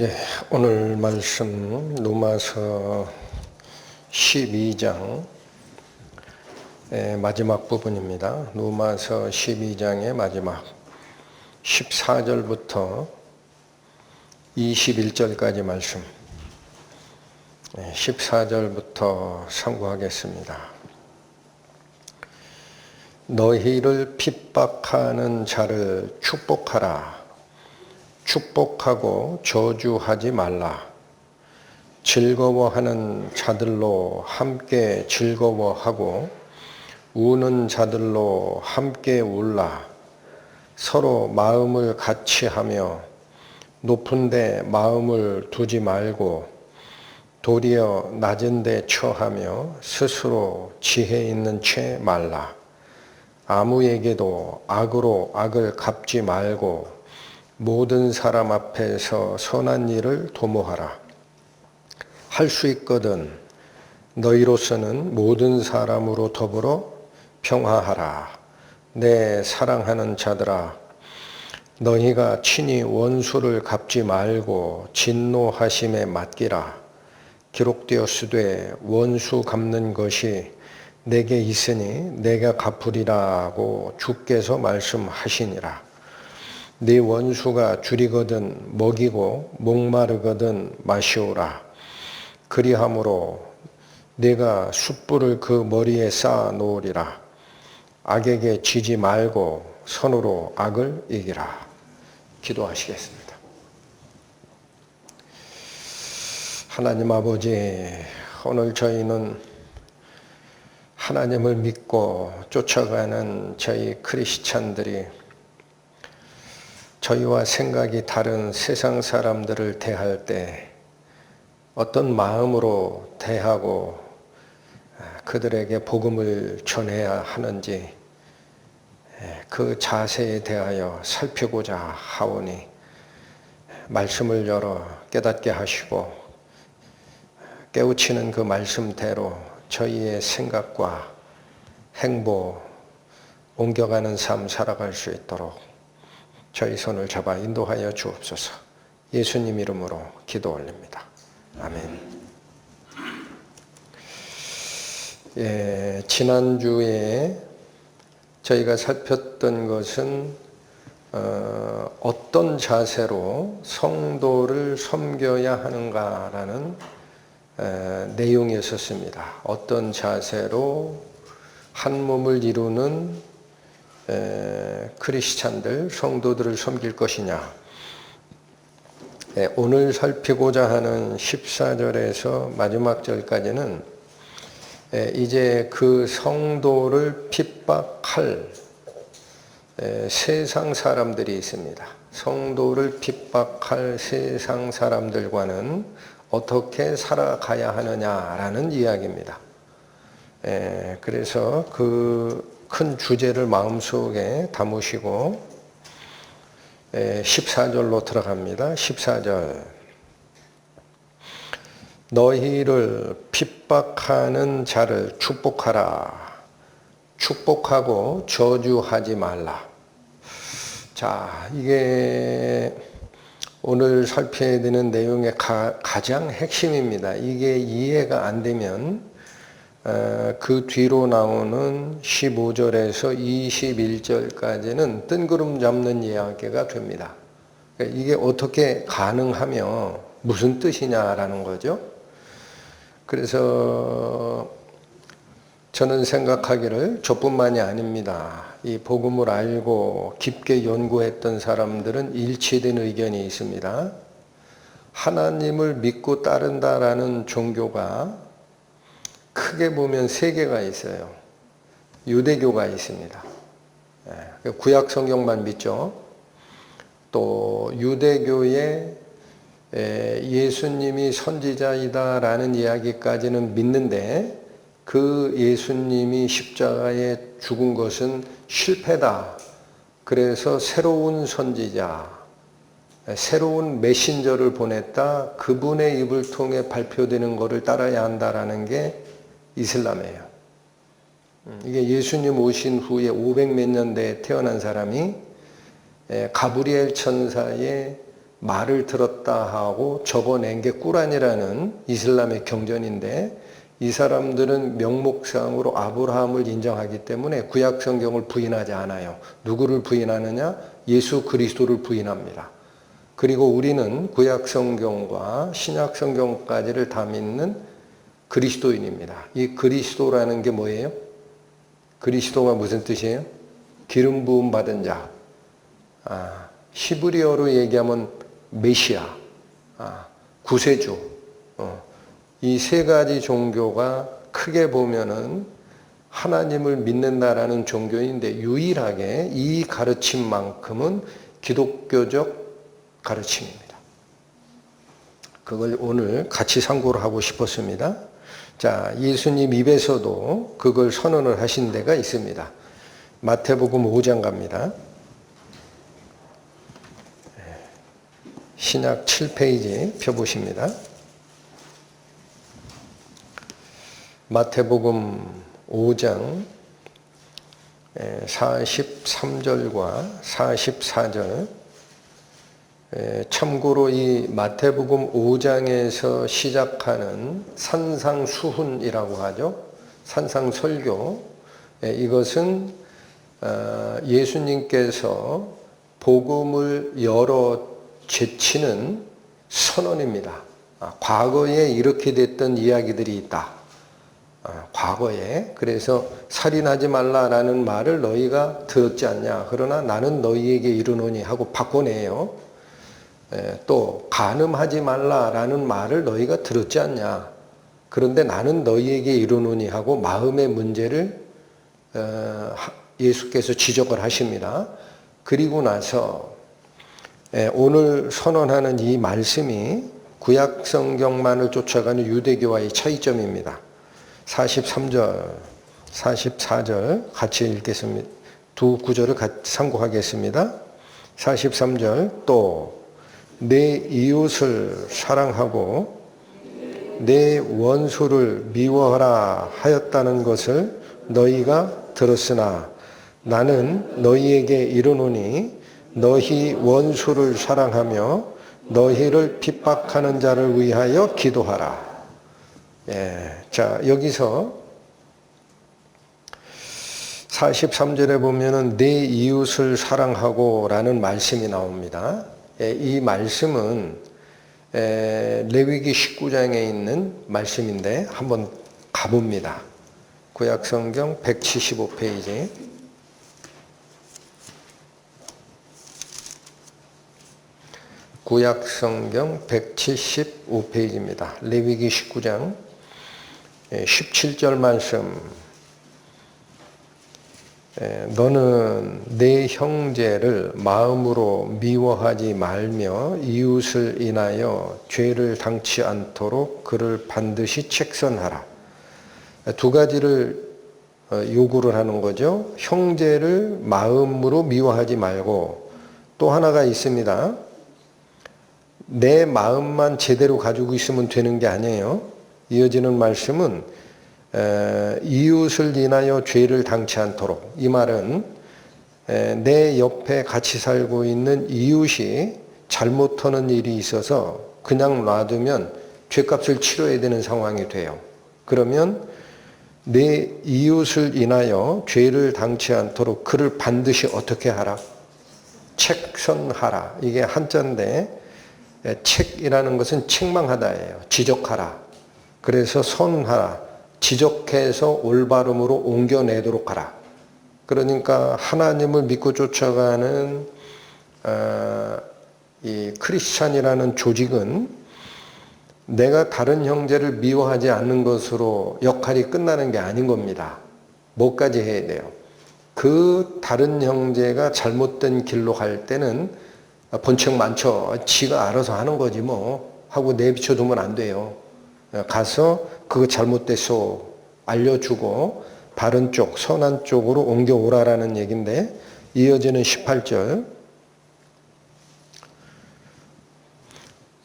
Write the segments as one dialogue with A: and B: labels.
A: 예, 오늘 말씀 로마서 12장 마지막 부분입니다. 로마서 12장의 마지막 14절부터 21절까지 말씀, 14절부터 상고하겠습니다. 너희를 핍박하는 자를 축복하라. 축복하고 저주하지 말라. 즐거워하는 자들로 함께 즐거워하고 우는 자들로 함께 울라. 서로 마음을 같이 하며 높은 데 마음을 두지 말고 도리어 낮은 데 처하며 스스로 지혜 있는 채 말라. 아무에게도 악으로 악을 갚지 말고 모든 사람 앞에서 선한 일을 도모하라. 할 수 있거든 너희로서는 모든 사람으로 더불어 평화하라. 내 사랑하는 자들아, 너희가 친히 원수를 갚지 말고 진노하심에 맡기라. 기록되었으되 원수 갚는 것이 내게 있으니 내가 갚으리라고 주께서 말씀하시니라. 네 원수가 줄이거든 먹이고 목마르거든 마시오라. 그리함으로 네가 숯불을 그 머리에 쌓아 놓으리라. 악에게 지지 말고 선으로 악을 이기라. 기도하시겠습니다. 하나님 아버지, 오늘 저희는 하나님을 믿고 쫓아가는 저희 크리스찬들이 저희와 생각이 다른 세상 사람들을 대할 때 어떤 마음으로 대하고 그들에게 복음을 전해야 하는지 그 자세에 대하여 살피고자 하오니 말씀을 열어 깨닫게 하시고 깨우치는 그 말씀대로 저희의 생각과 행보 옮겨가는 삶 살아갈 수 있도록 저희 손을 잡아 인도하여 주옵소서. 예수님 이름으로 기도 올립니다. 아멘. 지난주에 저희가 살폈던 것은 어떤 자세로 성도를 섬겨야 하는가라는 내용이었습니다. 어떤 자세로 한 몸을 이루는 크리스찬들, 성도들을 섬길 것이냐. 오늘 살피고자 하는 14절에서 마지막 절까지는 이제 그 성도를 핍박할 세상 사람들이 있습니다. 성도를 핍박할 세상 사람들과는 어떻게 살아가야 하느냐라는 이야기입니다. 그래서 그 큰 주제를 마음속에 담으시고 14절로 들어갑니다. 14절. 너희를 핍박하는 자를 축복하라. 축복하고 저주하지 말라. 자, 이게 오늘 살펴야 되는 내용의 가장 핵심입니다. 이게 이해가 안 되면 그 뒤로 나오는 15절에서 21절까지는 뜬구름 잡는 이야기가 됩니다. 이게 어떻게 가능하며 무슨 뜻이냐라는 거죠. 그래서 저는 생각하기를 저뿐만이 아닙니다. 이 복음을 알고 깊게 연구했던 사람들은 일치된 의견이 있습니다. 하나님을 믿고 따른다라는 종교가 크게 보면 세 개가 있어요. 유대교가 있습니다. 구약 성경만 믿죠. 또 유대교에 예수님이 선지자이다라는 이야기까지는 믿는데 그 예수님이 십자가에 죽은 것은 실패다. 그래서 새로운 선지자, 새로운 메신저를 보냈다. 그분의 입을 통해 발표되는 것을 따라야 한다라는 게 이슬람이에요. 이게 예수님 오신 후에 500몇 년대에 태어난 사람이 가브리엘 천사의 말을 들었다 하고 접어낸 게 꾸란이라는 이슬람의 경전인데, 이 사람들은 명목상으로 아브라함을 인정하기 때문에 구약 성경을 부인하지 않아요. 누구를 부인하느냐? 예수 그리스도를 부인합니다. 그리고 우리는 구약 성경과 신약 성경까지를 다 믿는 그리스도인입니다. 이 그리스도라는 게 뭐예요? 그리스도가 무슨 뜻이에요? 기름 부음 받은 자. 히브리어로 얘기하면 메시아, 구세주. 이 세 가지 종교가 크게 보면은 하나님을 믿는다라는 종교인데, 유일하게 이 가르침만큼은 기독교적 가르침입니다. 그걸 오늘 같이 상고를 하고 싶었습니다. 자, 예수님 입에서도 그걸 선언을 하신 데가 있습니다. 마태복음 5장 갑니다. 신약 7페이지 펴보십니다. 마태복음 5장 43절과 44절. 참고로 이 마태복음 5장에서 시작하는 산상수훈이라고 하죠. 산상설교. 이것은 예수님께서 복음을 열어 제치는 선언입니다. 과거에 이렇게 됐던 이야기들이 있다. 과거에. 그래서 살인하지 말라라는 말을 너희가 들었지 않냐. 그러나 나는 너희에게 이르노니 하고 바꿔내요. 또 간음하지 말라라는 말을 너희가 들었지 않냐. 그런데 나는 너희에게 이르노니 하고 마음의 문제를 예수께서 지적을 하십니다. 그리고 나서 오늘 선언하는 이 말씀이 구약 성경만을 쫓아가는 유대교와의 차이점입니다. 43절, 44절 같이 읽겠습니다. 두 구절을 같이 상고하겠습니다. 43절, 또 내 이웃을 사랑하고 내 원수를 미워하라 하였다는 것을 너희가 들었으나 나는 너희에게 이르노니 너희 원수를 사랑하며 너희를 핍박하는 자를 위하여 기도하라. 자, 여기서 43절에 보면은 내 이웃을 사랑하고 라는 말씀이 나옵니다. 이 말씀은 레위기 19장에 있는 말씀인데 한번 가봅니다. 구약성경 175페이지. 구약성경 175페이지입니다. 레위기 19장 17절 말씀. 너는 내 형제를 마음으로 미워하지 말며 이웃을 인하여 죄를 당치 않도록 그를 반드시 책선하라. 두 가지를 요구를 하는 거죠. 형제를 마음으로 미워하지 말고, 또 하나가 있습니다. 내 마음만 제대로 가지고 있으면 되는 게 아니에요. 이어지는 말씀은 이웃을 인하여 죄를 당치 않도록. 이 말은 내 옆에 같이 살고 있는 이웃이 잘못하는 일이 있어서 그냥 놔두면 죄값을 치러야 되는 상황이 돼요. 그러면 내 이웃을 인하여 죄를 당치 않도록 그를 반드시 어떻게 하라? 책선하라. 이게 한자인데 책이라는 것은 책망하다예요. 지적하라. 그래서 선하라. 지적해서 올바름으로 옮겨내도록 하라. 그러니까 하나님을 믿고 쫓아가는 이 크리스찬이라는 조직은 내가 다른 형제를 미워하지 않는 것으로 역할이 끝나는 게 아닌 겁니다. 뭐까지 해야 돼요? 그 다른 형제가 잘못된 길로 갈 때는 본책 많죠. 지가 알아서 하는 거지 뭐 하고 내비쳐두면 안 돼요. 가서 그거 잘못됐어 알려주고 바른 쪽, 선한 쪽으로 옮겨오라라는 얘기인데, 이어지는 18절.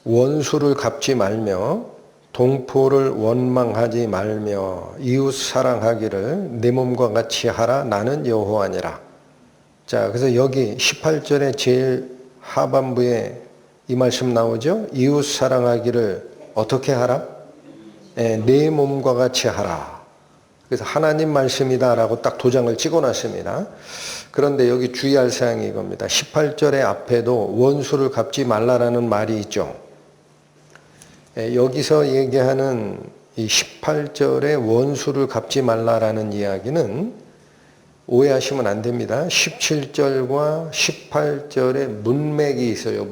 A: 원수를 갚지 말며 동포를 원망하지 말며 이웃 사랑하기를 내 몸과 같이 하라. 나는 여호와니라. 자, 그래서 여기 18절에 제일 하반부에 이 말씀 나오죠? 이웃 사랑하기를 어떻게 하라? 내 몸과 같이 하라. 그래서 하나님 말씀이다라고 딱 도장을 찍어놨습니다. 그런데 여기 주의할 사항이 이겁니다. 18절의 앞에도 원수를 갚지 말라라는 말이 있죠. 여기서 얘기하는 이 18절의 원수를 갚지 말라라는 이야기는 오해하시면 안 됩니다. 17절과 18절에 문맥이 있어요.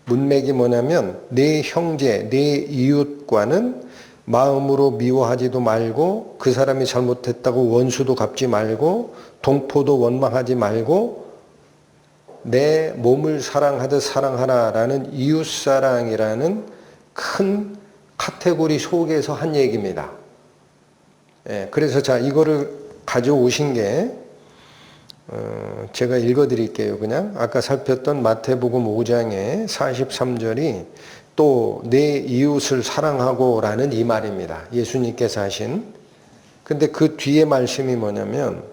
A: 문맥이 뭐냐면 내 형제, 내 이웃과는 마음으로 미워하지도 말고 그 사람이 잘못했다고 원수도 갚지 말고 동포도 원망하지 말고 내 몸을 사랑하듯 사랑하라라는 이웃사랑이라는 큰 카테고리 속에서 한 얘기입니다. 그래서 자 이거를 가져오신 게 제가 읽어드릴게요. 그냥 아까 살폈던 마태복음 5장의 43절이 또 내 이웃을 사랑하고 라는 이 말입니다. 예수님께서 하신. 근데 그 뒤에 말씀이 뭐냐면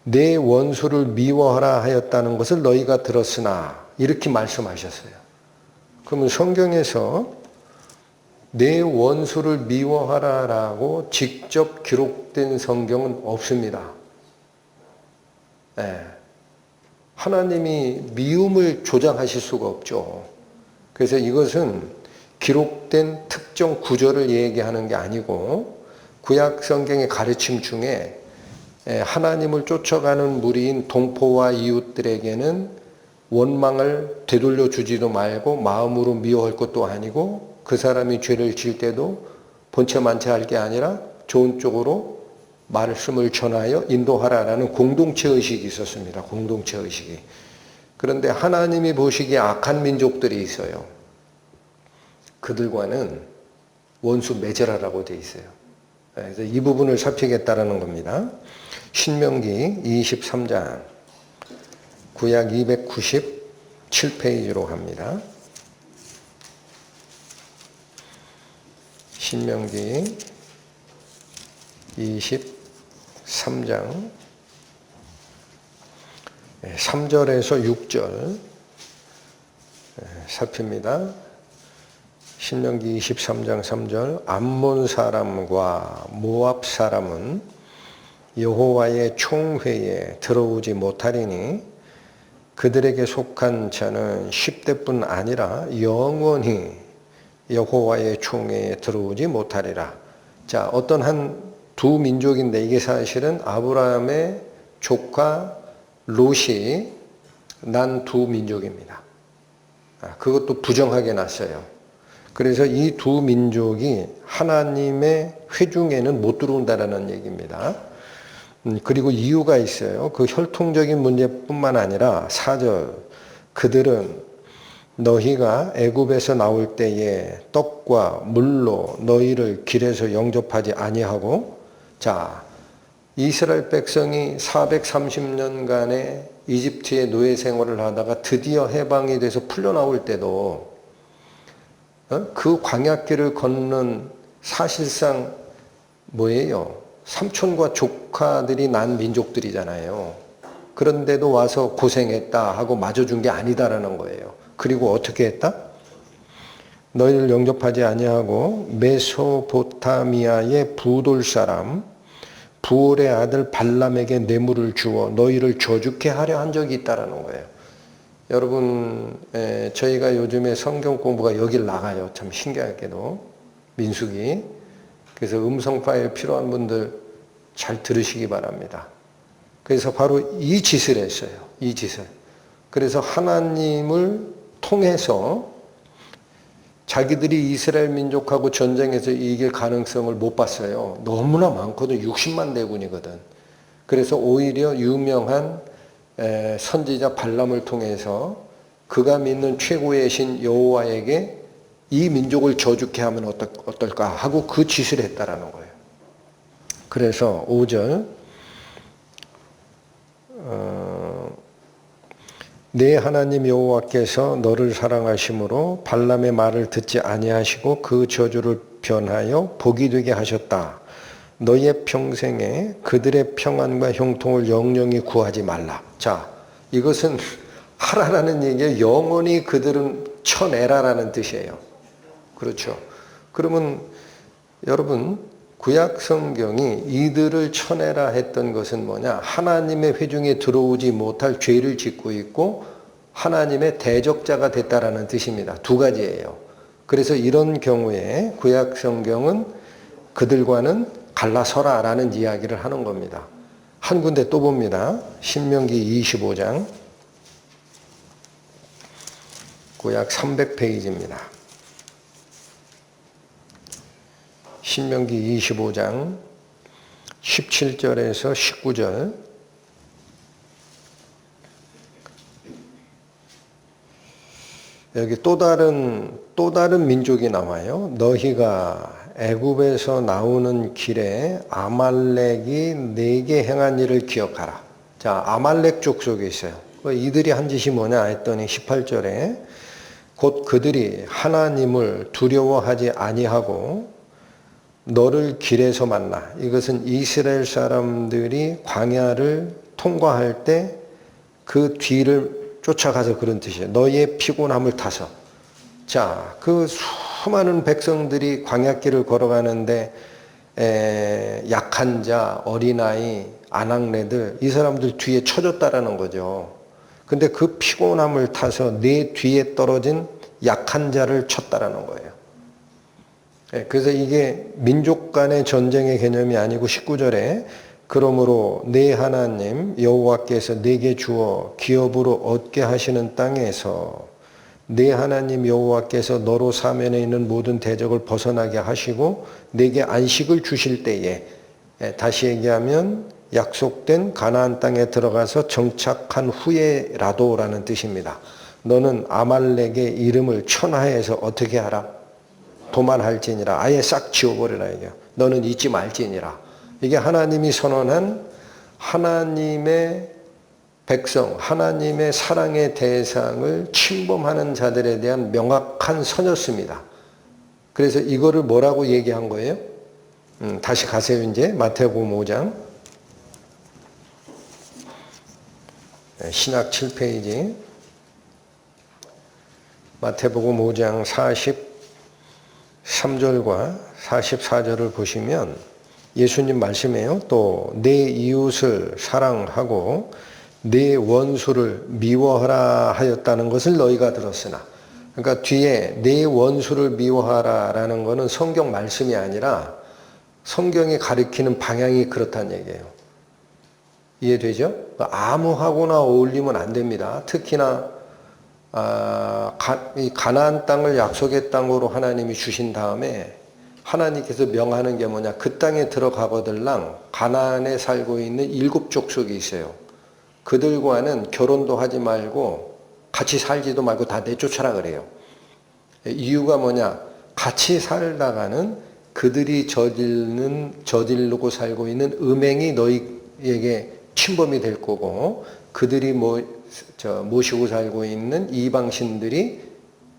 A: 내 원수를 미워하라 하였다는 것을 너희가 들었으나 이렇게 말씀하셨어요. 그러면 성경에서 내 원수를 미워하라라고 직접 기록된 성경은 없습니다. 하나님이 미움을 조장하실 수가 없죠. 그래서 이것은 기록된 특정 구절을 얘기하는 게 아니고 구약 성경의 가르침 중에 하나님을 쫓아가는 무리인 동포와 이웃들에게는 원망을 되돌려 주지도 말고 마음으로 미워할 것도 아니고 그 사람이 죄를 지을 때도 본체만체할 게 아니라 좋은 쪽으로 말씀을 전하여 인도하라라는 공동체 의식이 있었습니다. 공동체 의식이. 그런데 하나님이 보시기에 악한 민족들이 있어요. 그들과는 원수 맺으라라고 되어 있어요. 그래서 이 부분을 살피겠다라는 겁니다. 신명기 23장 구약 297페이지로 갑니다. 신명기 23장 3절에서 6절 살핍니다. 신명기 23장 3절 암몬 사람과 모압 사람은 여호와의 총회에 들어오지 못하리니 그들에게 속한 자는 10대뿐 아니라 영원히 여호와의 총회에 들어오지 못하리라. 자, 어떤 한 두 민족인데 이게 사실은 아브라함의 조카 롯이 난 두 민족입니다. 그것도 부정하게 났어요. 그래서 이 두 민족이 하나님의 회중에는 못 들어온다라는 얘기입니다. 그리고 이유가 있어요. 그 혈통적인 문제뿐만 아니라 4절 그들은 너희가 애굽에서 나올 때에 떡과 물로 너희를 길에서 영접하지 아니하고 자 이스라엘 백성이 430년간의 이집트의 노예 생활을 하다가 드디어 해방이 돼서 풀려나올 때도 그 광야길을 걷는 사실상 뭐예요? 삼촌과 조카들이 난 민족들이잖아요. 그런데도 와서 고생했다 하고 맞아준 게 아니다라는 거예요. 그리고 어떻게 했다? 너희를 영접하지 아니하고 메소포타미아의 부돌 사람 부올의 아들 발람에게 뇌물을 주어 너희를 저주케 하려 한 적이 있다라는 거예요. 여러분 저희가 요즘에 성경 공부가 여길 나가요. 참 신기하게도 민수기. 그래서 음성 파일 필요한 분들 잘 들으시기 바랍니다. 그래서 바로 이 짓을 했어요. 이 짓을. 그래서 하나님을 통해서 자기들이 이스라엘 민족하고 전쟁에서 이길 가능성을 못 봤어요. 너무나 많거든. 60만 대군이거든. 그래서 오히려 유명한 선지자 발람을 통해서 그가 믿는 최고의 신 여호와에게 이 민족을 저주케 하면 어떨까 하고 그 짓을 했다라는 거예요. 그래서 5절 내 하나님 여호와께서 너를 사랑하심으로 발람의 말을 듣지 아니하시고 그 저주를 변하여 복이 되게 하셨다. 너의 평생에 그들의 평안과 형통을 영영히 구하지 말라. 자, 이것은 하라라는 얘기에 영원히 그들은 쳐내라라는 뜻이에요. 그렇죠. 그러면 여러분 구약 성경이 이들을 쳐내라 했던 것은 뭐냐? 하나님의 회중에 들어오지 못할 죄를 짓고 있고 하나님의 대적자가 됐다라는 뜻입니다. 두 가지예요. 그래서 이런 경우에 구약 성경은 그들과는 갈라서라라는 이야기를 하는 겁니다. 한 군데 또 봅니다. 신명기 25장 구약 300페이지입니다. 신명기 25장 17절에서 19절 여기 또 다른 민족이 나와요. 너희가 애굽에서 나오는 길에 아말렉이 네게 행한 일을 기억하라. 자, 아말렉 족속이 있어요. 이들이 한 짓이 뭐냐 했더니 18절에 곧 그들이 하나님을 두려워하지 아니하고 너를 길에서 만나. 이것은 이스라엘 사람들이 광야를 통과할 때 그 뒤를 쫓아가서 그런 뜻이에요. 너희의 피곤함을 타서. 자, 그 수많은 백성들이 광야길을 걸어가는데 약한 자, 어린아이, 아낙네들 이 사람들 뒤에 쳐졌다라는 거죠. 근데 그 피곤함을 타서 내 뒤에 떨어진 약한 자를 쳤다라는 거예요. 그래서 이게 민족 간의 전쟁의 개념이 아니고 19절에 그러므로 내 하나님 여호와께서 내게 주어 기업으로 얻게 하시는 땅에서 내 하나님 여호와께서 너로 사면에 있는 모든 대적을 벗어나게 하시고 내게 안식을 주실 때에 다시 얘기하면 약속된 가나안 땅에 들어가서 정착한 후에라도라는 뜻입니다. 너는 아말렉의 이름을 천하에서 어떻게 하라? 도만할지니라. 아예 싹 지워버리라 이게요. 너는 잊지 말지니라. 이게 하나님이 선언한 하나님의 백성, 하나님의 사랑의 대상을 침범하는 자들에 대한 명확한 선였습니다. 그래서 이거를 뭐라고 얘기한 거예요? 다시 가세요. 이제 마태복음 5장 신약 7페이지 마태복음 5장 43절과 44절을 보시면 예수님 말씀이에요. 또 내 이웃을 사랑하고 내 원수를 미워하라 하였다는 것을 너희가 들었으나, 그러니까 뒤에 내 원수를 미워하라라는 것은 성경 말씀이 아니라 성경이 가리키는 방향이 그렇다는 얘기예요. 이해되죠? 아무하고나 어울리면 안 됩니다. 특히나 이 가나안 땅을 약속의 땅으로 하나님이 주신 다음에 하나님께서 명하는 게 뭐냐? 그 땅에 들어가거들랑 가나안에 살고 있는 7 족속이 있어요. 그들과는 결혼도 하지 말고 같이 살지도 말고 다 내쫓아라 그래요. 이유가 뭐냐? 같이 살다가는 그들이 저지르고 살고 있는 음행이 너희에게 침범이 될 거고, 그들이 모시고 살고 있는 이방신들이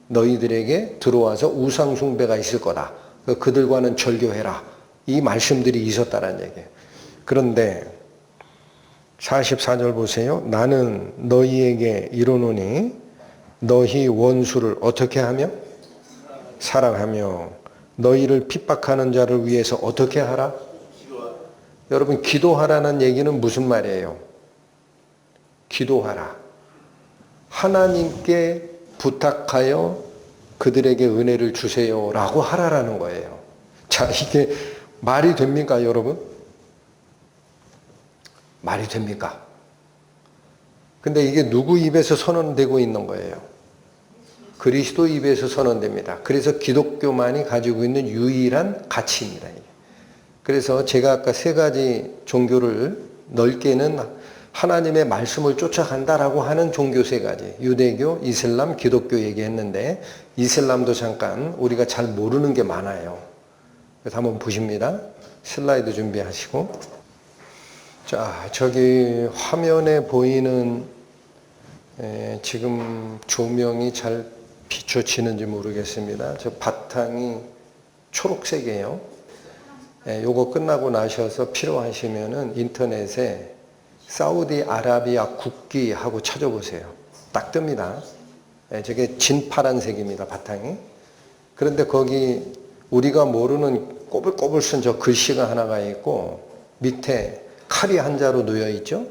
A: 너희들에게 들어와서 우상숭배가 있을 거다. 그들과는 절교해라. 이 말씀들이 있었다는 얘기예요. 그런데 44절 보세요. 나는 너희에게 이르노니 너희 원수를 어떻게 하며? 사랑하며 너희를 핍박하는 자를 위해서 어떻게 하라? 여러분, 기도하라는 얘기는 무슨 말이에요? 기도하라. 하나님께 부탁하여 그들에게 은혜를 주세요라고 하라라는 거예요. 자, 이게 말이 됩니까, 여러분? 말이 됩니까? 근데 이게 누구 입에서 선언되고 있는 거예요? 그리스도 입에서 선언됩니다. 그래서 기독교만이 가지고 있는 유일한 가치입니다. 그래서 제가 아까 3가지 종교를 넓게는 하나님의 말씀을 쫓아간다라고 하는 종교 3가지, 유대교, 이슬람, 기독교 얘기했는데, 이슬람도 잠깐 우리가 잘 모르는 게 많아요. 그래서 한번 보십니다. 슬라이드 준비하시고. 자, 저기 화면에 보이는 지금 조명이 잘 비춰지는지 모르겠습니다. 저 바탕이 초록색이에요. 요거 끝나고 나셔서 필요하시면은 인터넷에 사우디아라비아 국기하고 찾아보세요. 딱 뜹니다. 저게 진파란색입니다, 바탕이. 그런데 거기 우리가 모르는 꼬불꼬불 쓴 저 글씨가 하나가 있고 밑에 칼이 한 자로 놓여 있죠.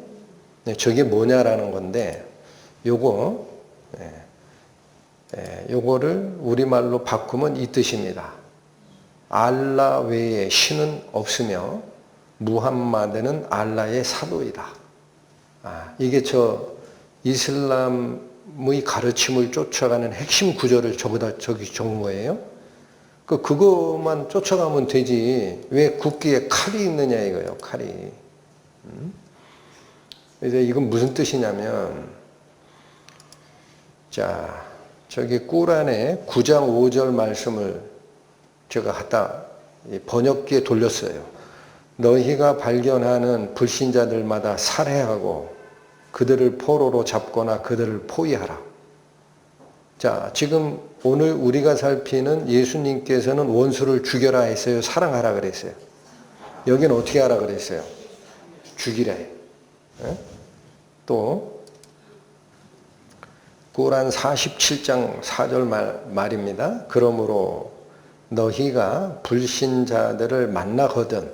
A: 저게 뭐냐라는 건데 요거를 우리말로 바꾸면 이 뜻입니다. 알라 외에 신은 없으며 무함마드는 알라의 사도이다. 이게 저 이슬람의 가르침을 쫓아가는 핵심 구절을 저기 적은 거예요. 그거만 쫓아가면 되지. 왜 국기에 칼이 있느냐 이거예요. 칼이. 이제 이건 무슨 뜻이냐면, 자, 저기 꾸란의 9장 5절 말씀을 제가 갖다 번역기에 돌렸어요. 너희가 발견하는 불신자들마다 살해하고 그들을 포로로 잡거나 그들을 포위하라. 자, 지금 오늘 우리가 살피는 예수님께서는 원수를 죽여라 했어요? 사랑하라 그랬어요? 여기는 어떻게 하라 그랬어요? 죽이래. 또 꾸란 47장 4절 말입니다. 그러므로 너희가 불신자들을 만나거든,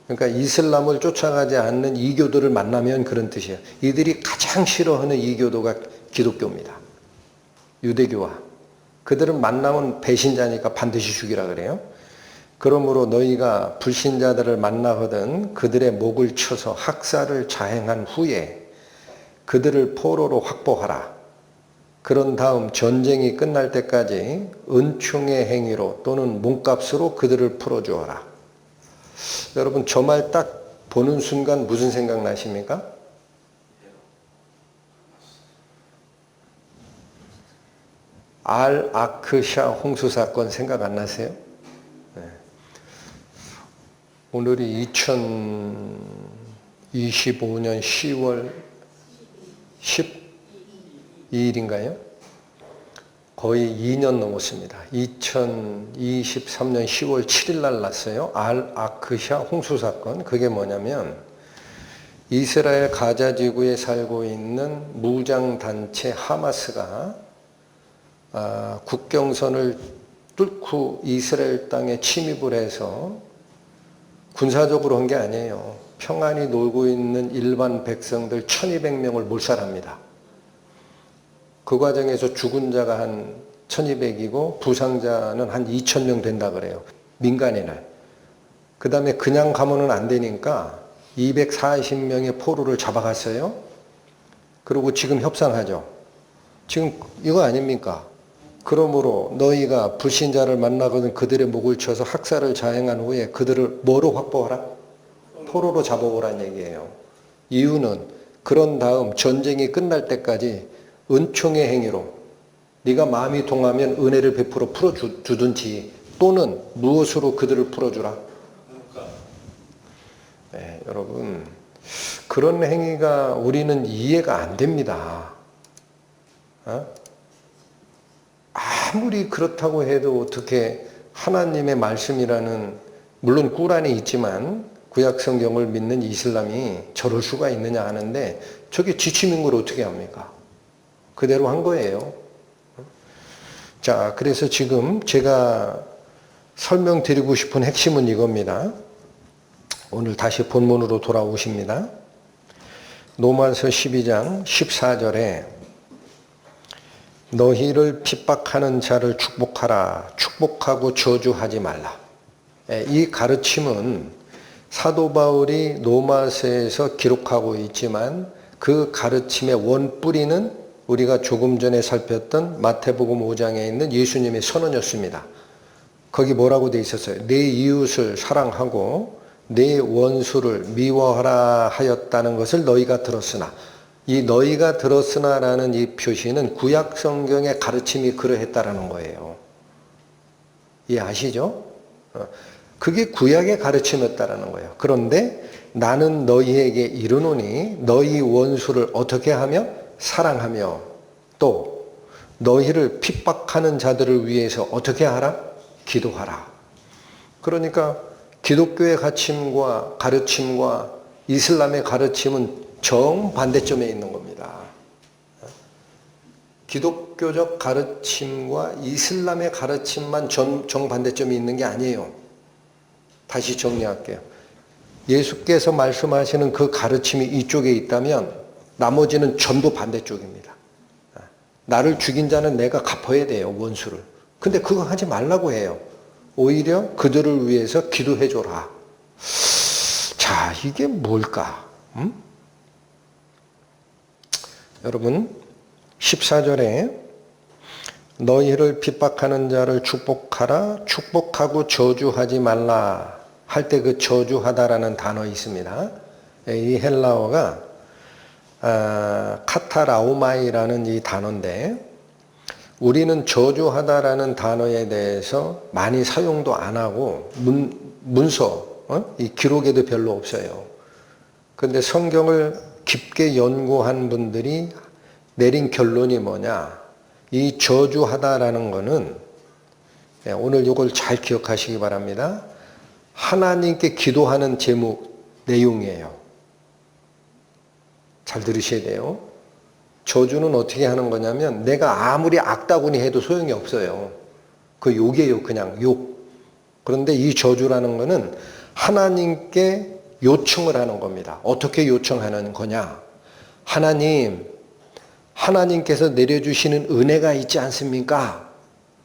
A: 그러니까 이슬람을 쫓아가지 않는 이교도를 만나면 그런 뜻이에요. 이들이 가장 싫어하는 이교도가 기독교입니다. 유대교와. 그들은 만나면 배신자니까 반드시 죽이라 그래요. 그러므로 너희가 불신자들을 만나거든 그들의 목을 쳐서 학살을 자행한 후에 그들을 포로로 확보하라. 그런 다음 전쟁이 끝날 때까지 은총의 행위로 또는 몸값으로 그들을 풀어주어라. 여러분, 저 말 딱 보는 순간 무슨 생각 나십니까? 알-아크샤 홍수 사건 생각 안 나세요? 네. 오늘이 2025년 10월 12일인가요? 거의 2년 넘었습니다. 2023년 10월 7일 날 났어요. 알-아크샤 홍수 사건. 그게 뭐냐면 이스라엘 가자 지구에 살고 있는 무장단체 하마스가 국경선을 뚫고 이스라엘 땅에 침입을 해서 군사적으로 한 게 아니에요. 평안히 놀고 있는 일반 백성들 1200명을 몰살합니다. 그 과정에서 죽은 자가 한 1200이고 부상자는 한 2000명 된다 그래요. 민간인을. 그 다음에 그냥 가면은 안 되니까 240명의 포로를 잡아갔어요. 그리고 지금 협상하죠. 지금 이거 아닙니까? 그러므로 너희가 불신자를 만나거든 그들의 목을 쳐서 학살을 자행한 후에 그들을 뭐로 확보하라? 포로로 잡아오란 얘기예요. 이유는 그런 다음 전쟁이 끝날 때까지 은총의 행위로 네가 마음이 통하면 은혜를 베풀어 풀어주든지 또는 무엇으로 그들을 풀어주라? 네, 여러분, 그런 행위가 우리는 이해가 안 됩니다. 아무리 그렇다고 해도 어떻게 하나님의 말씀이라는, 물론 꾸란이 있지만 구약 성경을 믿는 이슬람이 저럴 수가 있느냐 하는데 저게 지침인 걸 어떻게 합니까? 그대로 한 거예요. 자, 그래서 지금 제가 설명드리고 싶은 핵심은 이겁니다. 오늘 다시 본문으로 돌아오십니다. 로마서 12장 14절에 너희를 핍박하는 자를 축복하라. 축복하고 저주하지 말라. 이 가르침은 사도 바울이 로마서에서 기록하고 있지만 그 가르침의 원뿌리는 우리가 조금 전에 살폈던 마태복음 5장에 있는 예수님의 선언이었습니다. 거기 뭐라고 돼 있었어요? 내 이웃을 사랑하고 내 원수를 미워하라 하였다는 것을 너희가 들었으나, 이 너희가 들었으나라는 이 표시는 구약 성경의 가르침이 그러했다라는 거예요. 이해하시죠? 그게 구약의 가르침이었다라는 거예요. 그런데 나는 너희에게 이르노니 너희 원수를 어떻게 하며? 사랑하며, 또 너희를 핍박하는 자들을 위해서 어떻게 하라? 기도하라. 그러니까 기독교의 가르침과 이슬람의 가르침은 정반대점에 있는 겁니다. 기독교적 가르침과 이슬람의 가르침만 정반대점이 있는 게 아니에요. 다시 정리할게요. 예수께서 말씀하시는 그 가르침이 이쪽에 있다면 나머지는 전부 반대쪽입니다. 나를 죽인 자는 내가 갚아야 돼요, 원수를. 근데 그거 하지 말라고 해요. 오히려 그들을 위해서 기도해 줘라. 자, 이게 뭘까? 여러분, 14절에 너희를 핍박하는 자를 축복하라, 축복하고 저주하지 말라 할 때 그 저주하다라는 단어 있습니다. 이 헬라어가 카타라우마이라는 이 단어인데, 우리는 저주하다라는 단어에 대해서 많이 사용도 안 하고 문서, 이 기록에도 별로 없어요. 그런데 성경을 깊게 연구한 분들이 내린 결론이 뭐냐? 이 저주하다라는 거는, 오늘 이걸 잘 기억하시기 바랍니다. 하나님께 기도하는 내용이에요. 잘 들으셔야 돼요. 저주는 어떻게 하는 거냐면 내가 아무리 악다구니 해도 소용이 없어요. 그 욕이에요. 그냥 욕. 그런데 이 저주라는 거는 하나님께 요청을 하는 겁니다. 어떻게 요청하는 거냐? 하나님께서 내려주시는 은혜가 있지 않습니까?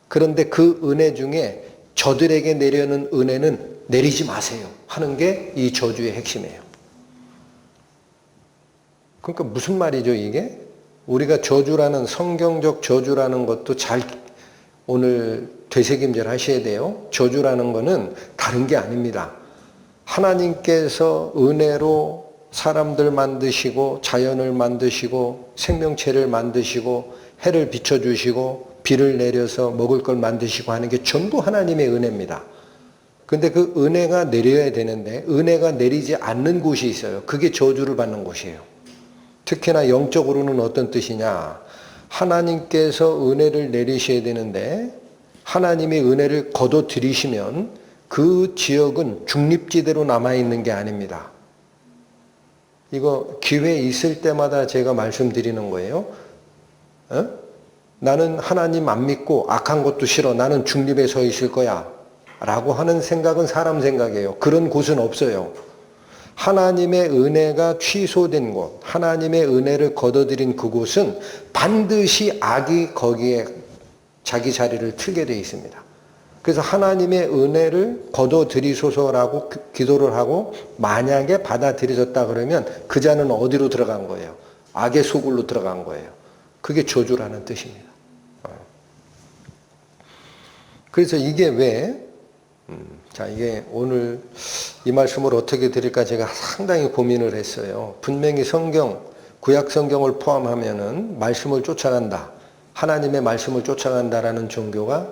A: 그런데 그 은혜 중에 저들에게 내려는 은혜는 내리지 마세요 하는 게 이 저주의 핵심이에요. 그러니까 무슨 말이죠, 이게? 우리가 저주라는, 성경적 저주라는 것도 잘 오늘 되새김질 하셔야 돼요. 저주라는 거는 다른 게 아닙니다. 하나님께서 은혜로 사람들 만드시고 자연을 만드시고 생명체를 만드시고 해를 비춰주시고 비를 내려서 먹을 걸 만드시고 하는 게 전부 하나님의 은혜입니다. 근데 그 은혜가 내려야 되는데 은혜가 내리지 않는 곳이 있어요. 그게 저주를 받는 곳이에요. 특히나 영적으로는 어떤 뜻이냐? 하나님께서 은혜를 내리셔야 되는데 하나님의 은혜를 거둬들이시면 그 지역은 중립지대로 남아있는 게 아닙니다. 이거 기회 있을 때마다 제가 말씀드리는 거예요. 나는 하나님 안 믿고 악한 것도 싫어. 나는 중립에 서 있을 거야. 라고 하는 생각은 사람 생각이에요. 그런 곳은 없어요. 하나님의 은혜가 취소된 곳, 하나님의 은혜를 거둬들인 그곳은 반드시 악이 거기에 자기 자리를 틀게 되어 있습니다. 그래서 하나님의 은혜를 거둬들이소서라고 기도를 하고 만약에 받아들여졌다 그러면 그 자는 어디로 들어간 거예요? 악의 소굴로 들어간 거예요. 그게 저주라는 뜻입니다. 그래서 이게 왜 이게 오늘 이 말씀을 어떻게 드릴까 제가 상당히 고민을 했어요. 분명히 구약 성경을 포함하면은 말씀을 쫓아간다. 하나님의 말씀을 쫓아간다라는 종교가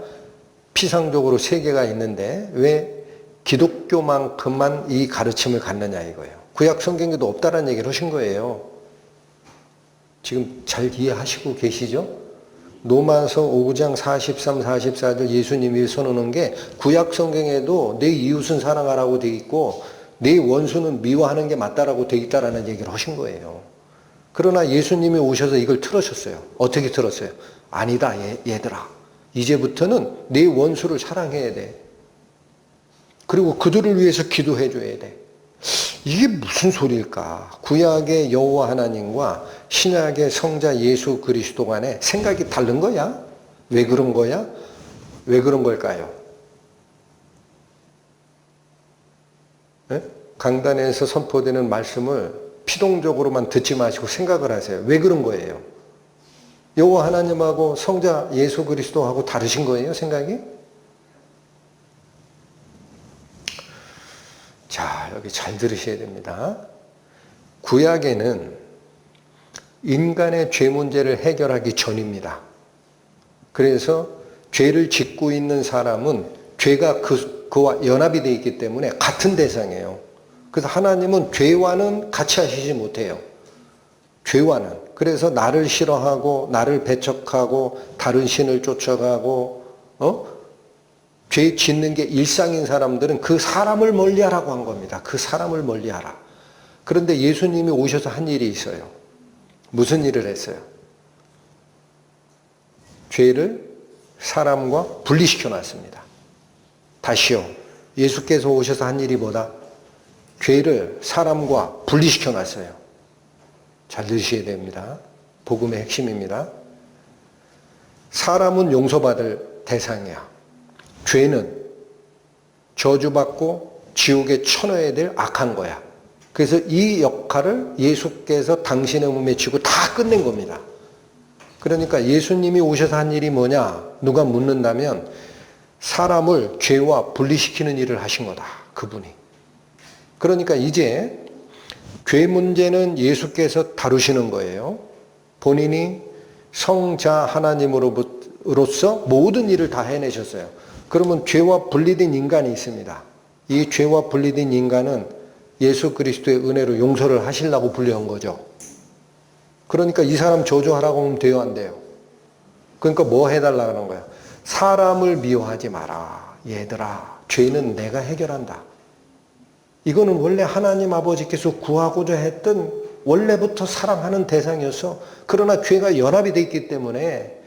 A: 피상적으로 3개가 있는데 왜 기독교만큼만 이 가르침을 갖느냐 이거예요. 구약 성경에도 없다라는 얘기를 하신 거예요. 지금 잘 이해하시고 계시죠? 로마서 5장 43, 44절 예수님이 선언한 게 구약 성경에도 내 이웃은 사랑하라고 되어 있고 내 원수는 미워하는 게 맞다라고 되어 있다라는 얘기를 하신 거예요. 그러나 예수님이 오셔서 이걸 틀어셨어요. 어떻게 틀었어요? 아니다 얘들아. 이제부터는 내 원수를 사랑해야 돼. 그리고 그들을 위해서 기도해 줘야 돼. 이게 무슨 소리일까? 구약의 여호와 하나님과 신약의 성자 예수 그리스도 간에 생각이 다른 거야? 왜 그런 거야? 왜 그런 걸까요? 네? 강단에서 선포되는 말씀을 피동적으로만 듣지 마시고 생각을 하세요. 왜 그런 거예요? 여호와 하나님하고 성자 예수 그리스도하고 다르신 거예요, 생각이? 자, 여기 잘 들으셔야 됩니다. 구약에는 인간의 죄 문제를 해결하기 전입니다. 그래서 죄를 짓고 있는 사람은 죄가 그와 연합이 되어 있기 때문에 같은 대상이에요. 그래서 하나님은 죄와는 같이 하시지 못해요. 죄와는. 그래서 나를 싫어하고 나를 배척하고 다른 신을 쫓아가고 죄 짓는 게 일상인 사람들은 그 사람을 멀리하라고 한 겁니다. 그 사람을 멀리하라. 그런데 예수님이 오셔서 한 일이 있어요. 무슨 일을 했어요? 죄를 사람과 분리시켜 놨습니다. 다시요. 예수께서 오셔서 한 일이 뭐다? 죄를 사람과 분리시켜 놨어요. 잘 들으셔야 됩니다. 복음의 핵심입니다. 사람은 용서받을 대상이야. 죄는 저주받고 지옥에 쳐넣어야 될 악한 거야. 그래서 이 역할을 예수께서 당신의 몸에 지고 다 끝낸 겁니다. 그러니까 예수님이 오셔서 한 일이 뭐냐? 누가 묻는다면 사람을 죄와 분리시키는 일을 하신 거다. 그분이. 그러니까 이제 죄 문제는 예수께서 다루시는 거예요. 본인이 성자 하나님으로서 모든 일을 다 해내셨어요. 그러면 죄와 분리된 인간이 있습니다. 이 죄와 분리된 인간은 예수 그리스도의 은혜로 용서를 하시려고 불려온 거죠. 그러니까 이 사람 저주하라고 하면 돼요, 안 돼요? 그러니까 뭐 해달라는 거예요? 사람을 미워하지 마라. 얘들아, 죄는 내가 해결한다. 이거는 원래 하나님 아버지께서 구하고자 했던 원래부터 사랑하는 대상이었어. 그러나 죄가 연합이 되어 있기 때문에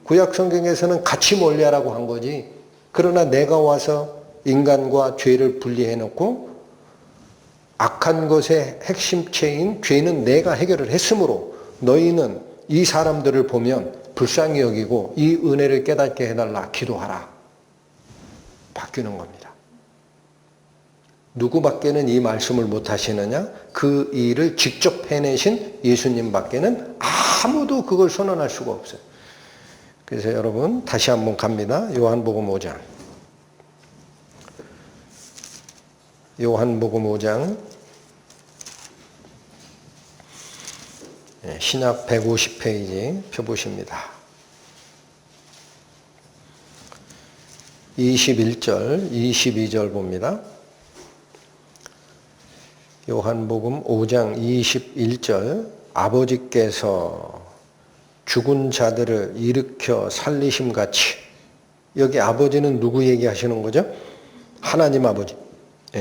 A: 구약 성경에서는 같이 멀리하라고 한 거지. 그러나 내가 와서 인간과 죄를 분리해 놓고 악한 것의 핵심체인 죄는 내가 해결을 했으므로 너희는 이 사람들을 보면 불쌍히 여기고 이 은혜를 깨닫게 해달라 기도하라. 바뀌는 겁니다. 누구밖에는 이 말씀을 못 하시느냐? 그 일을 직접 해내신 예수님밖에는 아무도 그걸 선언할 수가 없어요. 그래서 여러분 다시 한번 갑니다. 요한복음 5장. 요한복음 5장 신약 150페이지 펴보십니다. 21절, 22절 봅니다. 요한복음 5장 21절 아버지께서 죽은 자들을 일으켜 살리심같이 여기 아버지는 누구 얘기하시는 거죠? 하나님 아버지.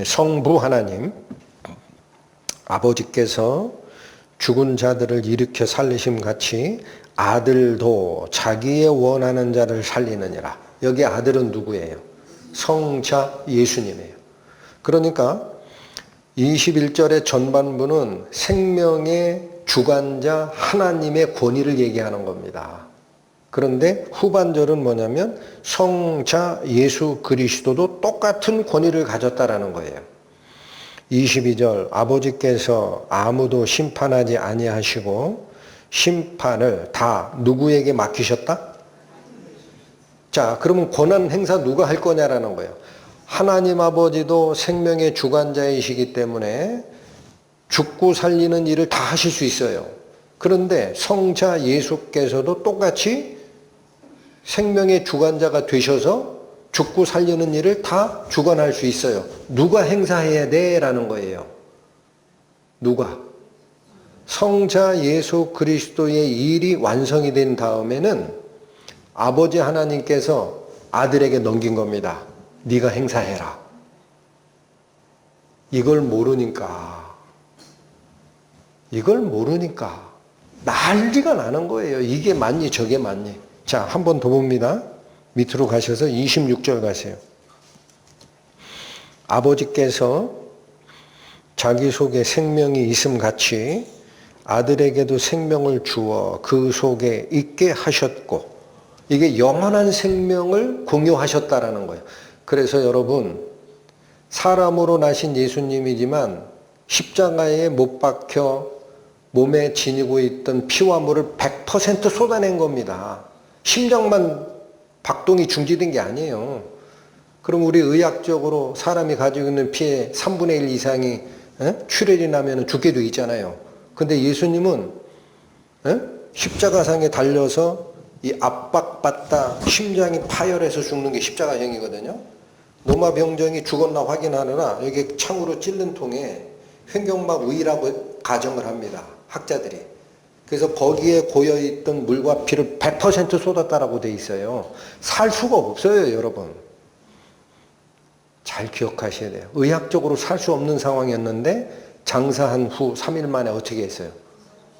A: 성부 하나님. 아버지께서 죽은 자들을 일으켜 살리심같이 아들도 자기의 원하는 자를 살리느니라. 여기 아들은 누구예요? 성자 예수님이에요. 그러니까 21절의 전반부는 생명의 주관자 하나님의 권위를 얘기하는 겁니다. 그런데 후반절은 뭐냐면 성자 예수 그리스도도 똑같은 권위를 가졌다라는 거예요. 22절 아버지께서 아무도 심판하지 아니하시고 심판을 다 누구에게 맡기셨다? 자, 그러면 권한 행사 누가 할 거냐라는 거예요. 하나님 아버지도 생명의 주관자이시기 때문에 죽고 살리는 일을 다 하실 수 있어요. 그런데 성자 예수께서도 똑같이 생명의 주관자가 되셔서 죽고 살리는 일을 다 주관할 수 있어요. 누가 행사해야 돼? 라는 거예요. 누가? 성자 예수 그리스도의 일이 완성이 된 다음에는 아버지 하나님께서 아들에게 넘긴 겁니다. 네가 행사해라. 이걸 모르니까 난리가 나는 거예요. 이게 맞니 저게 맞니. 자, 한 번 더 봅니다. 밑으로 가셔서 26절 가세요. 아버지께서 자기 속에 생명이 있음같이 아들에게도 생명을 주어 그 속에 있게 하셨고, 이게 영원한 생명을 공유하셨다라는 거예요. 그래서 여러분, 사람으로 나신 예수님이지만 십자가에 못 박혀 몸에 지니고 있던 피와 물을 100% 쏟아낸 겁니다. 심장만 박동이 중지된 게 아니에요. 그럼 우리 의학적으로 사람이 가지고 있는 피의 3분의 1 이상이 출혈이 나면 죽게 돼 있잖아요. 근데 예수님은 십자가상에 달려서 이 압박받다 심장이 파열해서 죽는 게 십자가형이거든요. 노마병정이 죽었나 확인하느라 여기 창으로 찔른 통에 횡격막 우이라고 가정을 합니다. 학자들이. 그래서 거기에 고여있던 물과 피를 100% 쏟았다라고 돼 있어요. 살 수가 없어요, 여러분. 잘 기억하셔야 돼요. 의학적으로 살 수 없는 상황이었는데 장사한 후 3일 만에 어떻게 했어요?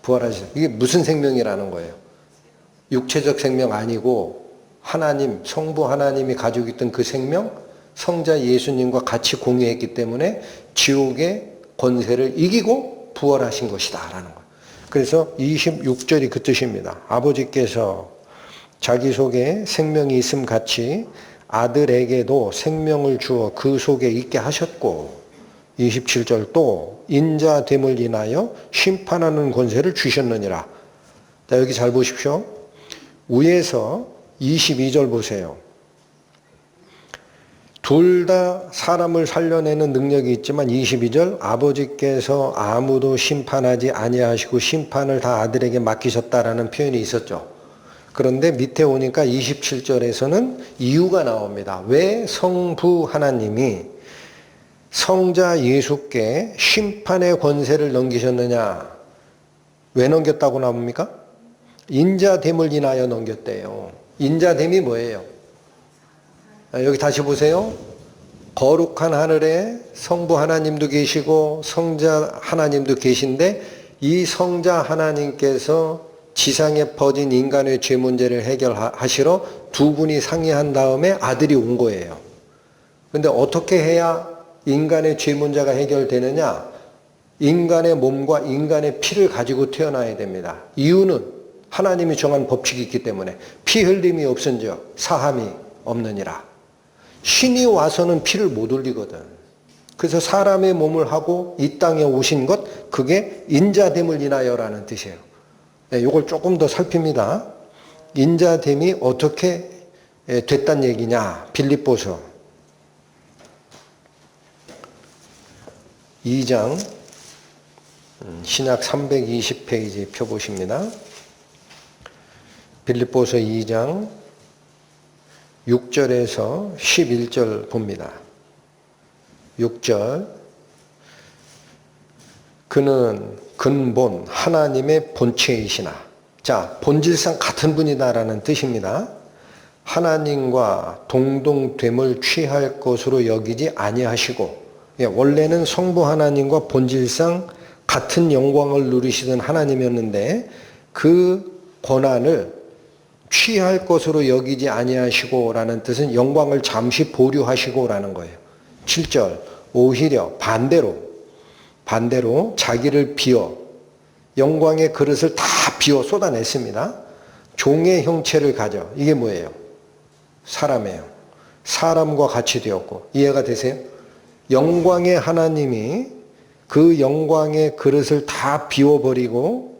A: 부활하셨어요. 이게 무슨 생명이라는 거예요? 육체적 생명 아니고 하나님, 성부 하나님이 가지고 있던 그 생명, 성자 예수님과 같이 공유했기 때문에 지옥의 권세를 이기고 부활하신 것이다 라는 거예요. 그래서 26절이 그 뜻입니다. 아버지께서 자기 속에 생명이 있음 같이 아들에게도 생명을 주어 그 속에 있게 하셨고, 27절 또 인자됨을 인하여 심판하는 권세를 주셨느니라. 자, 여기 잘 보십시오. 위에서 22절 보세요. 둘 다 사람을 살려내는 능력이 있지만 22절 아버지께서 아무도 심판하지 아니하시고 심판을 다 아들에게 맡기셨다라는 표현이 있었죠. 그런데 밑에 오니까 27절에서는 이유가 나옵니다. 왜 성부 하나님이 성자 예수께 심판의 권세를 넘기셨느냐? 왜 넘겼다고 나옵니까? 인자됨을 인하여 넘겼대요. 인자됨이 뭐예요? 여기 다시 보세요. 거룩한 하늘에 성부 하나님도 계시고 성자 하나님도 계신데 이 성자 하나님께서 지상에 퍼진 인간의 죄 문제를 해결하시러 두 분이 상의한 다음에 아들이 온 거예요. 그런데 어떻게 해야 인간의 죄 문제가 해결되느냐? 인간의 몸과 인간의 피를 가지고 태어나야 됩니다. 이유는 하나님이 정한 법칙이 있기 때문에 피 흘림이 없은즉 사함이 없느니라. 신이 와서는 피를 못 흘리거든. 그래서 사람의 몸을 하고 이 땅에 오신 것, 그게 인자됨을 인하여라는 뜻이에요. 네, 이걸 조금 더 살핍니다. 인자됨이 어떻게 됐단 얘기냐? 빌립보서 2장 신약 320페이지 펴보십니다. 빌립보서 2장 6절에서 11절 봅니다. 6절 그는 근본 하나님의 본체이시나. 자, 본질상 같은 분이다라는 뜻입니다. 하나님과 동등됨을 취할 것으로 여기지 아니하시고, 원래는 성부 하나님과 본질상 같은 영광을 누리시던 하나님이었는데 그 권한을 취할 것으로 여기지 아니하시고 라는 뜻은 영광을 잠시 보류하시고 라는 거예요. 7절 오히려 반대로 자기를 비워 영광의 그릇을 다 비워 쏟아냈습니다. 종의 형체를 가져. 이게 뭐예요? 사람이에요. 사람과 같이 되었고. 이해가 되세요? 영광의 하나님이 그 영광의 그릇을 다 비워버리고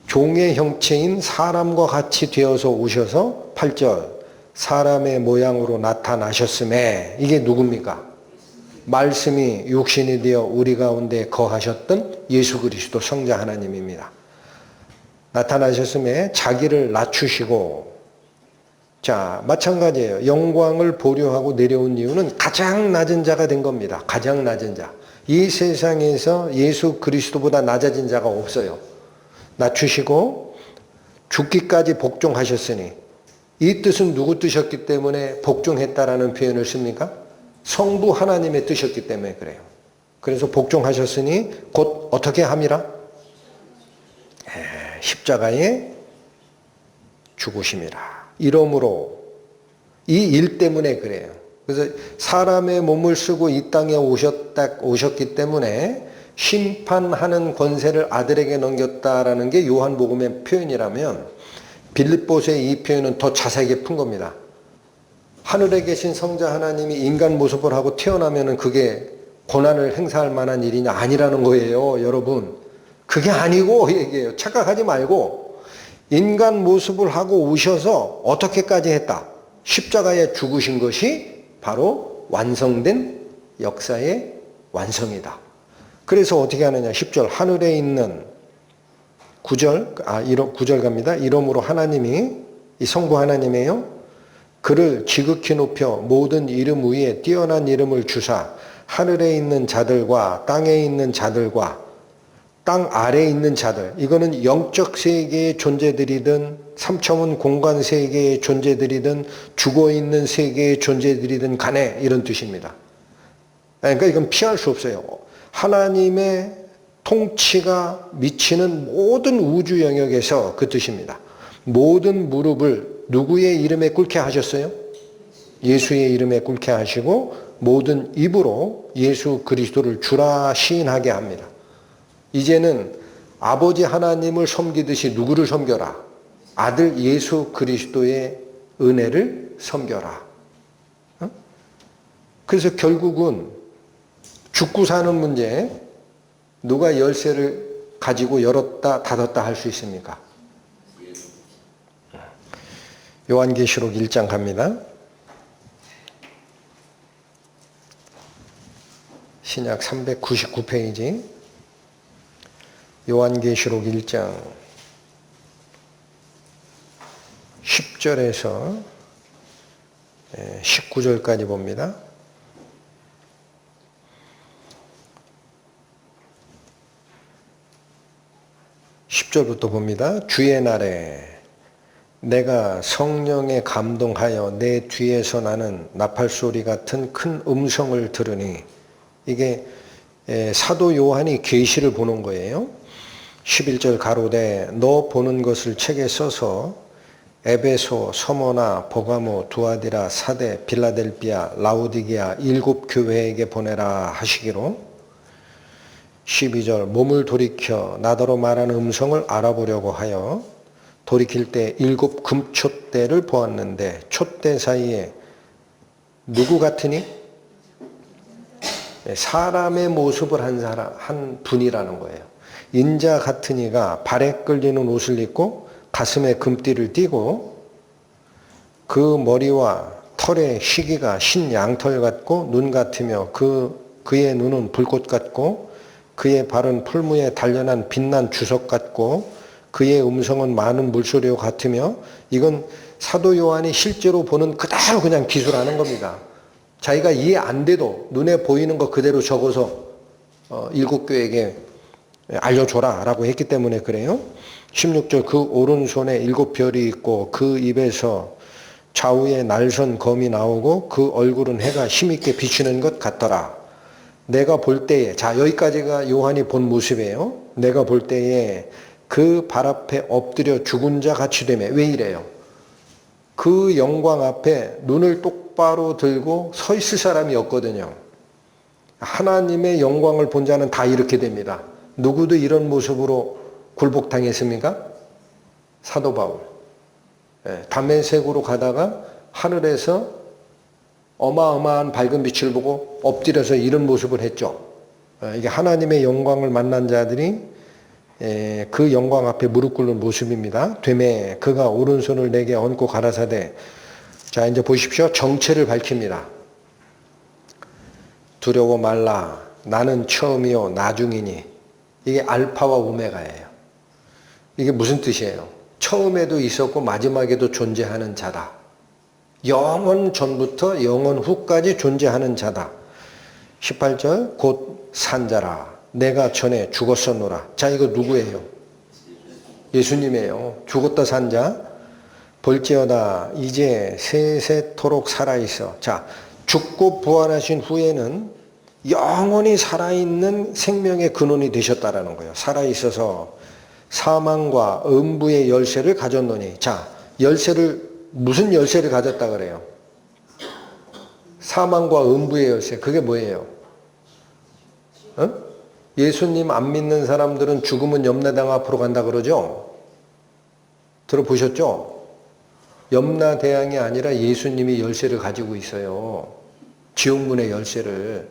A: 종의 형체인 사람과 같이 되어서 오셔서 8절 사람의 모양으로 나타나셨음에. 이게 누굽니까? 말씀이 육신이 되어 우리 가운데 거하셨던 예수 그리스도 성자 하나님입니다. 나타나셨음에 자기를 낮추시고, 자, 마찬가지예요. 영광을 보류하고 내려온 이유는 가장 낮은 자가 된 겁니다. 가장 낮은 자. 이 세상에서 예수 그리스도보다 낮아진 자가 없어요. 낮추시고 죽기까지 복종하셨으니, 이 뜻은 누구 뜻이었기 때문에 복종했다라는 표현을 씁니까? 성부 하나님의 뜻이었기 때문에 그래요. 그래서 복종하셨으니 곧 어떻게 함이라? 십자가에 죽으심이라. 이러므로 이 일 때문에 그래요. 그래서 사람의 몸을 쓰고 이 땅에 오셨기 때문에 심판하는 권세를 아들에게 넘겼다라는 게 요한복음의 표현이라면 빌립보서의 이 표현은 더 자세하게 푼 겁니다. 하늘에 계신 성자 하나님이 인간 모습을 하고 태어나면은 그게 고난을 행사할 만한 일이냐? 아니라는 거예요, 여러분. 그게 아니고 얘기해요. 착각하지 말고 인간 모습을 하고 오셔서 어떻게까지 했다? 십자가에 죽으신 것이 바로 완성된 역사의 완성이다. 그래서 어떻게 하느냐? 10절 하늘에 있는 9절 갑니다. 이러므로 하나님이 이 성부 하나님이에요. 그를 지극히 높여 모든 이름 위에 뛰어난 이름을 주사 하늘에 있는 자들과 땅에 있는 자들과 땅 아래에 있는 자들, 이거는 영적 세계의 존재들이든 3차원 공간 세계의 존재들이든 죽어있는 세계의 존재들이든 간에 이런 뜻입니다. 그러니까 이건 피할 수 없어요. 하나님의 통치가 미치는 모든 우주 영역에서 그 뜻입니다. 모든 무릎을 누구의 이름에 꿇게 하셨어요? 예수의 이름에 꿇게 하시고 모든 입으로 예수 그리스도를 주라 시인하게 합니다. 이제는 아버지 하나님을 섬기듯이 누구를 섬겨라? 아들 예수 그리스도의 은혜를 섬겨라. 그래서 결국은 죽고 사는 문제, 누가 열쇠를 가지고 열었다 닫았다 할 수 있습니까? 요한계시록 1장 갑니다. 신약 399페이지 요한계시록 1장 10절에서 19절까지 봅니다. (10절부터) 봅니다. 주의 날에 내가 성령에 감동하여 내 뒤에서 나는 나팔소리 같은 큰 음성을 들으니, 이게 사도 요한이 계시를 보는 거예요. 11절 가로되 너 보는 것을 책에 써서 에베소, 서모나, 버가모, 두아디라, 사데, 빌라델비아, 라우디게아 7 교회에게 보내라 하시기로. 12절 몸을 돌이켜 나더러 말하는 음성을 알아보려고 하여 돌이킬 때 7 금촛대를 보았는데 촛대 사이에 누구 같으니? 사람의 모습을 한 사람, 한 분이라는 거예요. 인자 같으니가 발에 끌리는 옷을 입고 가슴에 금띠를 띠고 그 머리와 털의 희기가 신 양털 같고 눈 같으며 그의 눈은 불꽃 같고 그의 발은 풀무에 단련한 빛난 주석 같고 그의 음성은 많은 물소리와 같으며. 이건 사도 요한이 실제로 보는 그대로 그냥 기술하는 겁니다. 자기가 이해 안 돼도 눈에 보이는 거 그대로 적어서 7 교회에게 알려줘라 라고 했기 때문에 그래요. 16절 그 오른손에 7 별이 있고 그 입에서 좌우에 날선 검이 나오고 그 얼굴은 해가 힘있게 비추는 것 같더라. 내가 볼 때에, 자 여기까지가 요한이 본 모습이에요. 내가 볼 때에 그 발 앞에 엎드려 죽은 자 같이 되매. 왜 이래요? 그 영광 앞에 눈을 똑바로 들고 서 있을 사람이 없거든요. 하나님의 영광을 본 자는 다 이렇게 됩니다. 누구도 이런 모습으로 굴복당했습니까? 사도 바울. 다메섹으로 가다가 하늘에서 어마어마한 밝은 빛을 보고 엎드려서 이런 모습을 했죠. 이게 하나님의 영광을 만난 자들이 그 영광 앞에 무릎 꿇는 모습입니다. 되매 그가 오른손을 내게 얹고 가라사대. 자 이제 보십시오. 정체를 밝힙니다. 두려워 말라. 나는 처음이요 나중이니. 이게 알파와 오메가예요. 이게 무슨 뜻이에요? 처음에도 있었고 마지막에도 존재하는 자다. 영원 전부터 영원 후까지 존재하는 자다. 18절 곧 산자라. 내가 전에 죽었었노라. 자 이거 누구예요? 예수님이에요. 죽었다 산 자. 볼지어다 이제 세세토록 살아있어. 자 죽고 부활하신 후에는 영원히 살아있는 생명의 근원이 되셨다라는 거예요. 살아있어서 사망과 음부의 열쇠를 가졌노니. 자 열쇠를 무슨 열쇠를 가졌다 그래요? 사망과 음부의 열쇠. 그게 뭐예요? 예수님 안 믿는 사람들은 죽으면 염라대왕 앞으로 간다 그러죠? 들어보셨죠? 염라대왕이 아니라 예수님이 열쇠를 가지고 있어요. 지옥문의 열쇠를.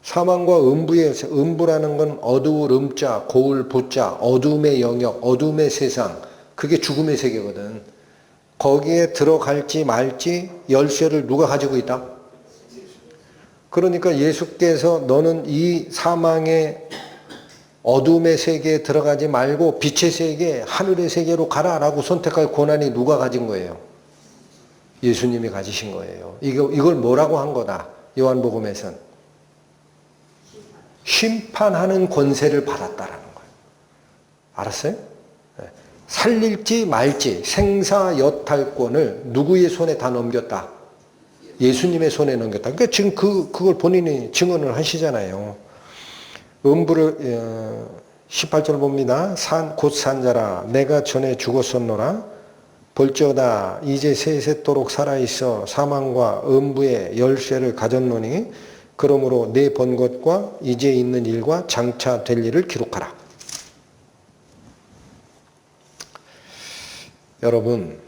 A: 사망과 음부의 열쇠. 음부라는 건 어두울 음자, 고울 부자, 어둠의 영역, 어둠의 세상. 그게 죽음의 세계거든. 거기에 들어갈지 말지 열쇠를 누가 가지고 있다? 그러니까 예수께서 너는 이 사망의 어둠의 세계에 들어가지 말고 빛의 세계, 하늘의 세계로 가라라고 선택할 권한이 누가 가진 거예요? 예수님이 가지신 거예요. 이걸 뭐라고 한 거다? 요한복음에서는 심판하는 권세를 받았다라는 거예요. 알았어요? 살릴지 말지 생사여탈권을 누구의 손에 다 넘겼다? 예수님의 손에 넘겼다. 그러니까 지금 그걸 본인이 증언을 하시잖아요. 음부를 18절 봅니다. 곧 산자라 내가 전에 죽었었노라. 볼지어다 이제 세세토록 살아있어 사망과 음부의 열쇠를 가졌노니 그러므로 내 번 것과 이제 있는 일과 장차 될 일을 기록하라. 여러분,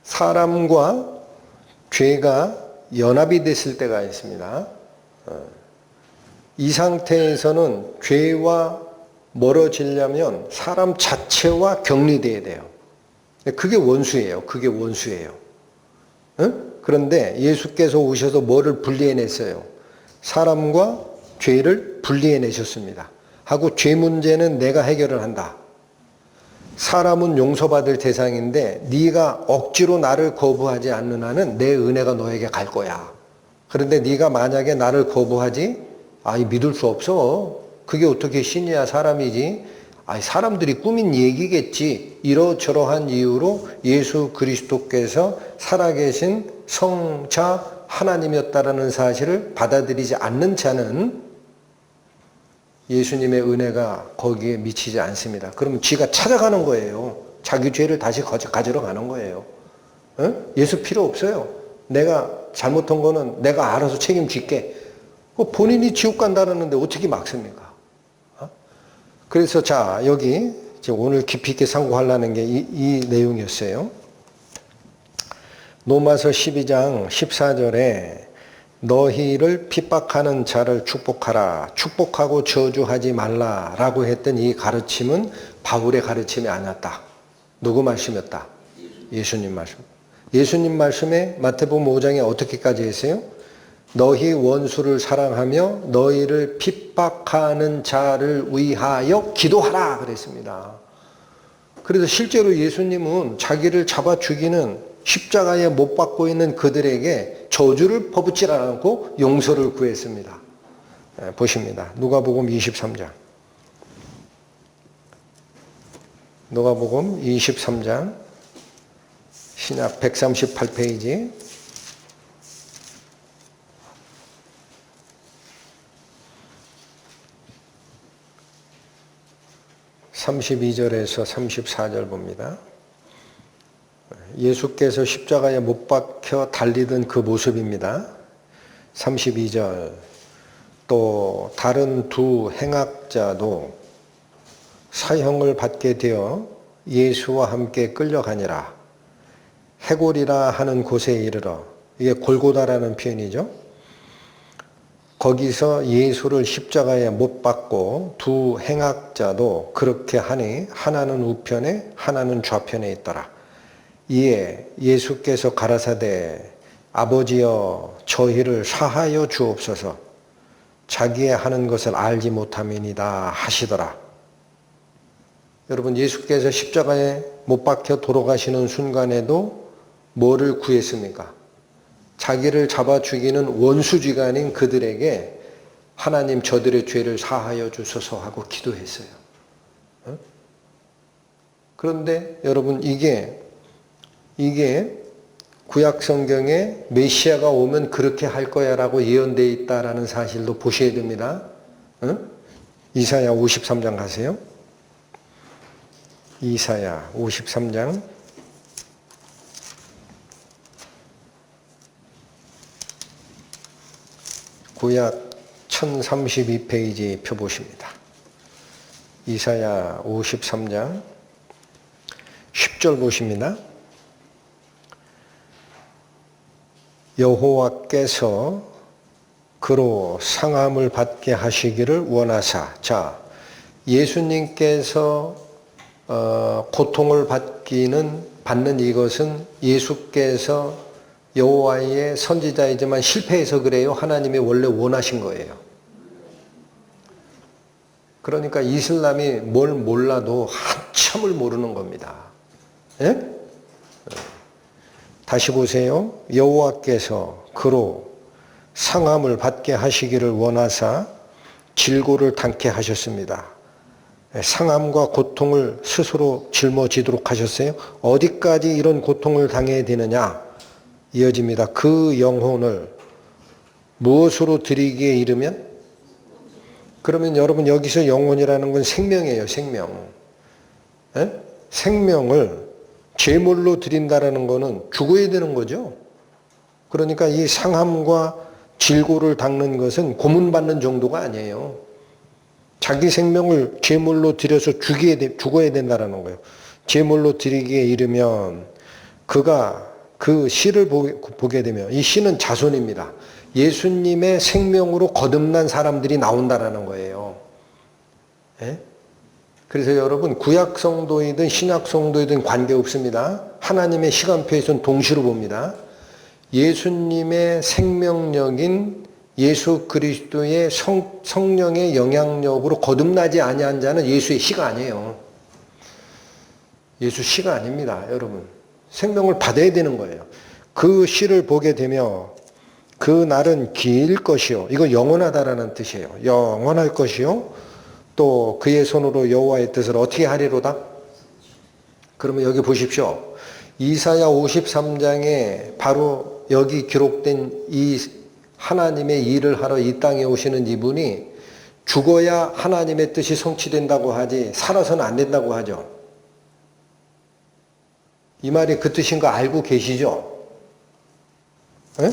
A: 사람과 죄가 연합이 됐을 때가 있습니다. 이 상태에서는 죄와 멀어지려면 사람 자체와 격리돼야 돼요. 그게 원수예요. 그게 원수예요. 그런데 예수께서 오셔서 뭐를 분리해냈어요? 사람과 죄를 분리해내셨습니다. 하고 죄 문제는 내가 해결을 한다. 사람은 용서받을 대상인데 네가 억지로 나를 거부하지 않는 한은 내 은혜가 너에게 갈 거야. 그런데 네가 만약에 나를 거부하지? 믿을 수 없어. 그게 어떻게 신이야 사람이지? 사람들이 꾸민 얘기겠지. 이러저러한 이유로 예수 그리스도께서 살아계신 성자 하나님이었다라는 사실을 받아들이지 않는 자는 예수님의 은혜가 거기에 미치지 않습니다. 그럼 지가 찾아가는 거예요. 자기 죄를 다시 가지러 가는 거예요. 예수 필요 없어요. 내가 잘못한 거는 내가 알아서 책임질게. 본인이 지옥 간다는데 어떻게 막습니까? 그래서 자 여기 오늘 깊이 있게 상고하려는 게 이 내용이었어요. 로마서 12장 14절에 너희를 핍박하는 자를 축복하라. 축복하고 저주하지 말라라고 했던 이 가르침은 바울의 가르침이 아니었다. 누구 말씀이었다? 예수님 말씀. 예수님 말씀에 마태복음 5장에 어떻게까지 했어요? 너희 원수를 사랑하며 너희를 핍박하는 자를 위하여 기도하라 그랬습니다. 그래서 실제로 예수님은 자기를 잡아 죽이는 십자가에 못 박고 있는 그들에게 저주를 퍼붓지 않고 용서를 구했습니다. 보십니다. 누가복음 23장. 누가복음 23장 신약 138페이지 32절에서 34절 봅니다. 예수께서 십자가에 못 박혀 달리던 그 모습입니다. 32절 또 다른 두 행악자도 사형을 받게 되어 예수와 함께 끌려가니라. 해골이라 하는 곳에 이르러 이게 골고다라는 표현이죠. 거기서 예수를 십자가에 못 박고 두 행악자도 그렇게 하니 하나는 우편에 하나는 좌편에 있더라. 이에 예수께서 가라사대 아버지여 저희를 사하여 주옵소서 자기의 하는 것을 알지 못함이니이다 하시더라. 여러분 예수께서 십자가에 못 박혀 돌아가시는 순간에도 뭐를 구했습니까? 자기를 잡아 죽이는 원수쥐가 아닌 그들에게 하나님 저들의 죄를 사하여 주소서 하고 기도했어요. 그런데 여러분 이게 구약 성경에 메시아가 오면 그렇게 할 거야 라고 예언되어 있다라는 사실도 보셔야 됩니다. 이사야 53장 가세요. 이사야 53장 구약 1032페이지 펴보십니다. 이사야 53장 10절 보십니다. 여호와께서 그로 상함을 받게 하시기를 원하사. 자, 예수님께서 고통을 받는 이것은 예수께서 여호와의 선지자이지만 실패해서 그래요? 하나님이 원래 원하신 거예요. 그러니까 이슬람이 뭘 몰라도 한참을 모르는 겁니다. 예? 다시 보세요. 여호와께서 그로 상함을 받게 하시기를 원하사 질고를 당케 하셨습니다. 상함과 고통을 스스로 짊어지도록 하셨어요. 어디까지 이런 고통을 당해야 되느냐? 이어집니다. 그 영혼을 무엇으로 드리기에 이르면 그러면 여러분 여기서 영혼이라는 건 생명이에요. 생명. 에? 생명을 제물로 드린다라는 거는 죽어야 되는 거죠. 그러니까 이 상함과 질고를 닦는 것은 고문받는 정도가 아니에요. 자기 생명을 제물로 드려서 죽어야 된다라는 거예요. 제물로 드리기에 이르면 그가 그 씨를 보게 되면 이 씨는 자손입니다. 예수님의 생명으로 거듭난 사람들이 나온다라는 거예요. 예? 그래서 여러분 구약 성도이든 신약 성도이든 관계없습니다. 하나님의 시간표에서는 동시로 봅니다. 예수님의 생명력인 예수 그리스도의 성령의 영향력으로 거듭나지 아니한 자는 예수의 씨가 아니에요. 예수 씨가 아닙니다. 여러분. 생명을 받아야 되는 거예요. 그 씨를 보게 되며 그 날은 길 것이요. 이거 영원하다라는 뜻이에요. 영원할 것이요. 또 그의 손으로 여호와의 뜻을 어떻게 하리로다? 그러면 여기 보십시오. 이사야 53장에 바로 여기 기록된 이 하나님의 일을 하러 이 땅에 오시는 이분이 죽어야 하나님의 뜻이 성취된다고 하지 살아서는 안 된다고 하죠. 이 말이 그 뜻인 거 알고 계시죠? 에?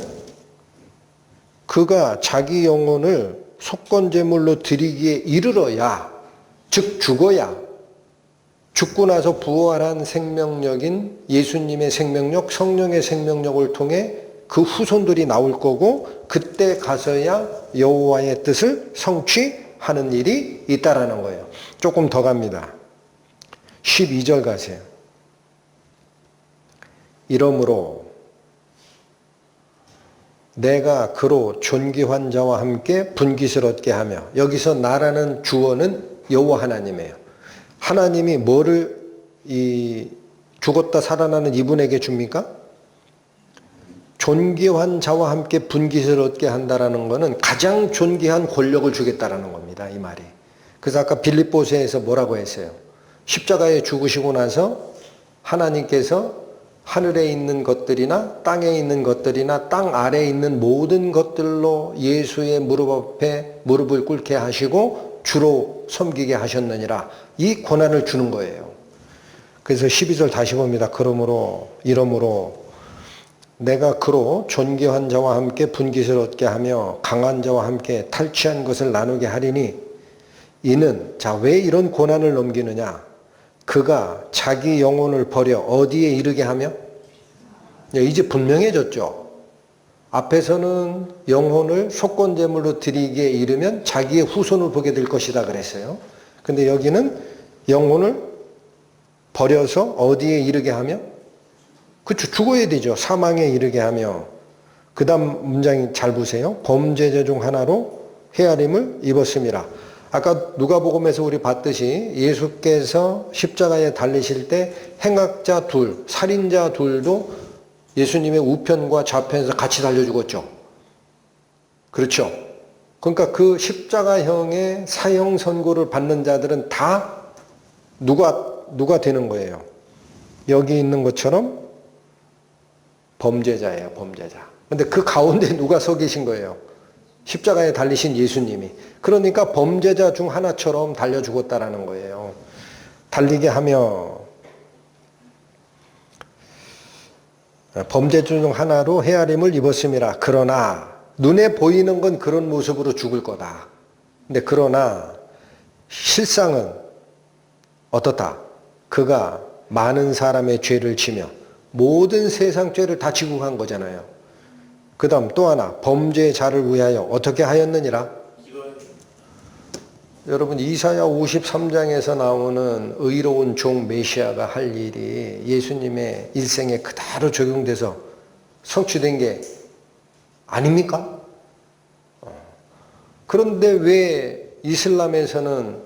A: 그가 자기 영혼을 속건제물로 드리기에 이르러야, 즉 죽어야, 죽고 나서 부활한 생명력인 예수님의 생명력, 성령의 생명력을 통해 그 후손들이 나올 거고 그때 가서야 여호와의 뜻을 성취하는 일이 있다라는 거예요. 조금 더 갑니다. 12절 가세요. 이러므로 내가 그로 존귀한 자와 함께 분깃을 얻게 하며, 여기서 나라는 주어는 여호와 하나님이에요. 하나님이 뭐를 죽었다 살아나는 이분에게 줍니까? 존귀한 자와 함께 분깃을 얻게 한다라는 것은 가장 존귀한 권력을 주겠다라는 겁니다. 이 말이. 그래서 아까 빌립보서에서 뭐라고 했어요? 십자가에 죽으시고 나서 하나님께서 하늘에 있는 것들이나 땅에 있는 것들이나 땅 아래에 있는 모든 것들로 예수의 무릎 앞에 무릎을 꿇게 하시고 주로 섬기게 하셨느니라. 이 권한을 주는 거예요. 그래서 12절 다시 봅니다. 이러므로 내가 그로 존귀한 자와 함께 분깃을 얻게 하며 강한 자와 함께 탈취한 것을 나누게 하리니, 이는 자 왜 이런 권한을 넘기느냐? 그가 자기 영혼을 버려 어디에 이르게 하며? 이제 분명해졌죠. 앞에서는 영혼을 속건제물로 드리기에 이르면 자기의 후손을 보게 될 것이다 그랬어요. 근데 여기는 영혼을 버려서 어디에 이르게 하며? 그쵸, 죽어야 되죠. 사망에 이르게 하며. 그 다음 문장이 잘 보세요. 범죄자 중 하나로 헤아림을 입었음이라. 아까 누가복음에서 우리 봤듯이 예수께서 십자가에 달리실 때 행악자 둘, 살인자 둘도 예수님의 우편과 좌편에서 같이 달려 죽었죠. 그렇죠. 그러니까 그 십자가형의 사형 선고를 받는 자들은 다 누가 되는 거예요? 여기 있는 것처럼 범죄자예요, 범죄자. 근데 그 가운데 누가 서 계신 거예요? 십자가에 달리신 예수님이. 그러니까 범죄자 중 하나처럼 달려 죽었다라는 거예요. 달리게 하며 범죄자 중 하나로 헤아림을 입었음이라. 그러나 눈에 보이는 건 그런 모습으로 죽을 거다. 근데 그러나 실상은 어떻다? 그가 많은 사람의 죄를 지며 모든 세상 죄를 다 지고 간 거잖아요. 그 다음 또 하나, 범죄자를 위하여 어떻게 하였느니라? 여러분 이사야 53장에서 나오는 의로운 종 메시아가 할 일이 예수님의 일생에 그대로 적용돼서 성취된 게 아닙니까? 그런데 왜 이슬람에서는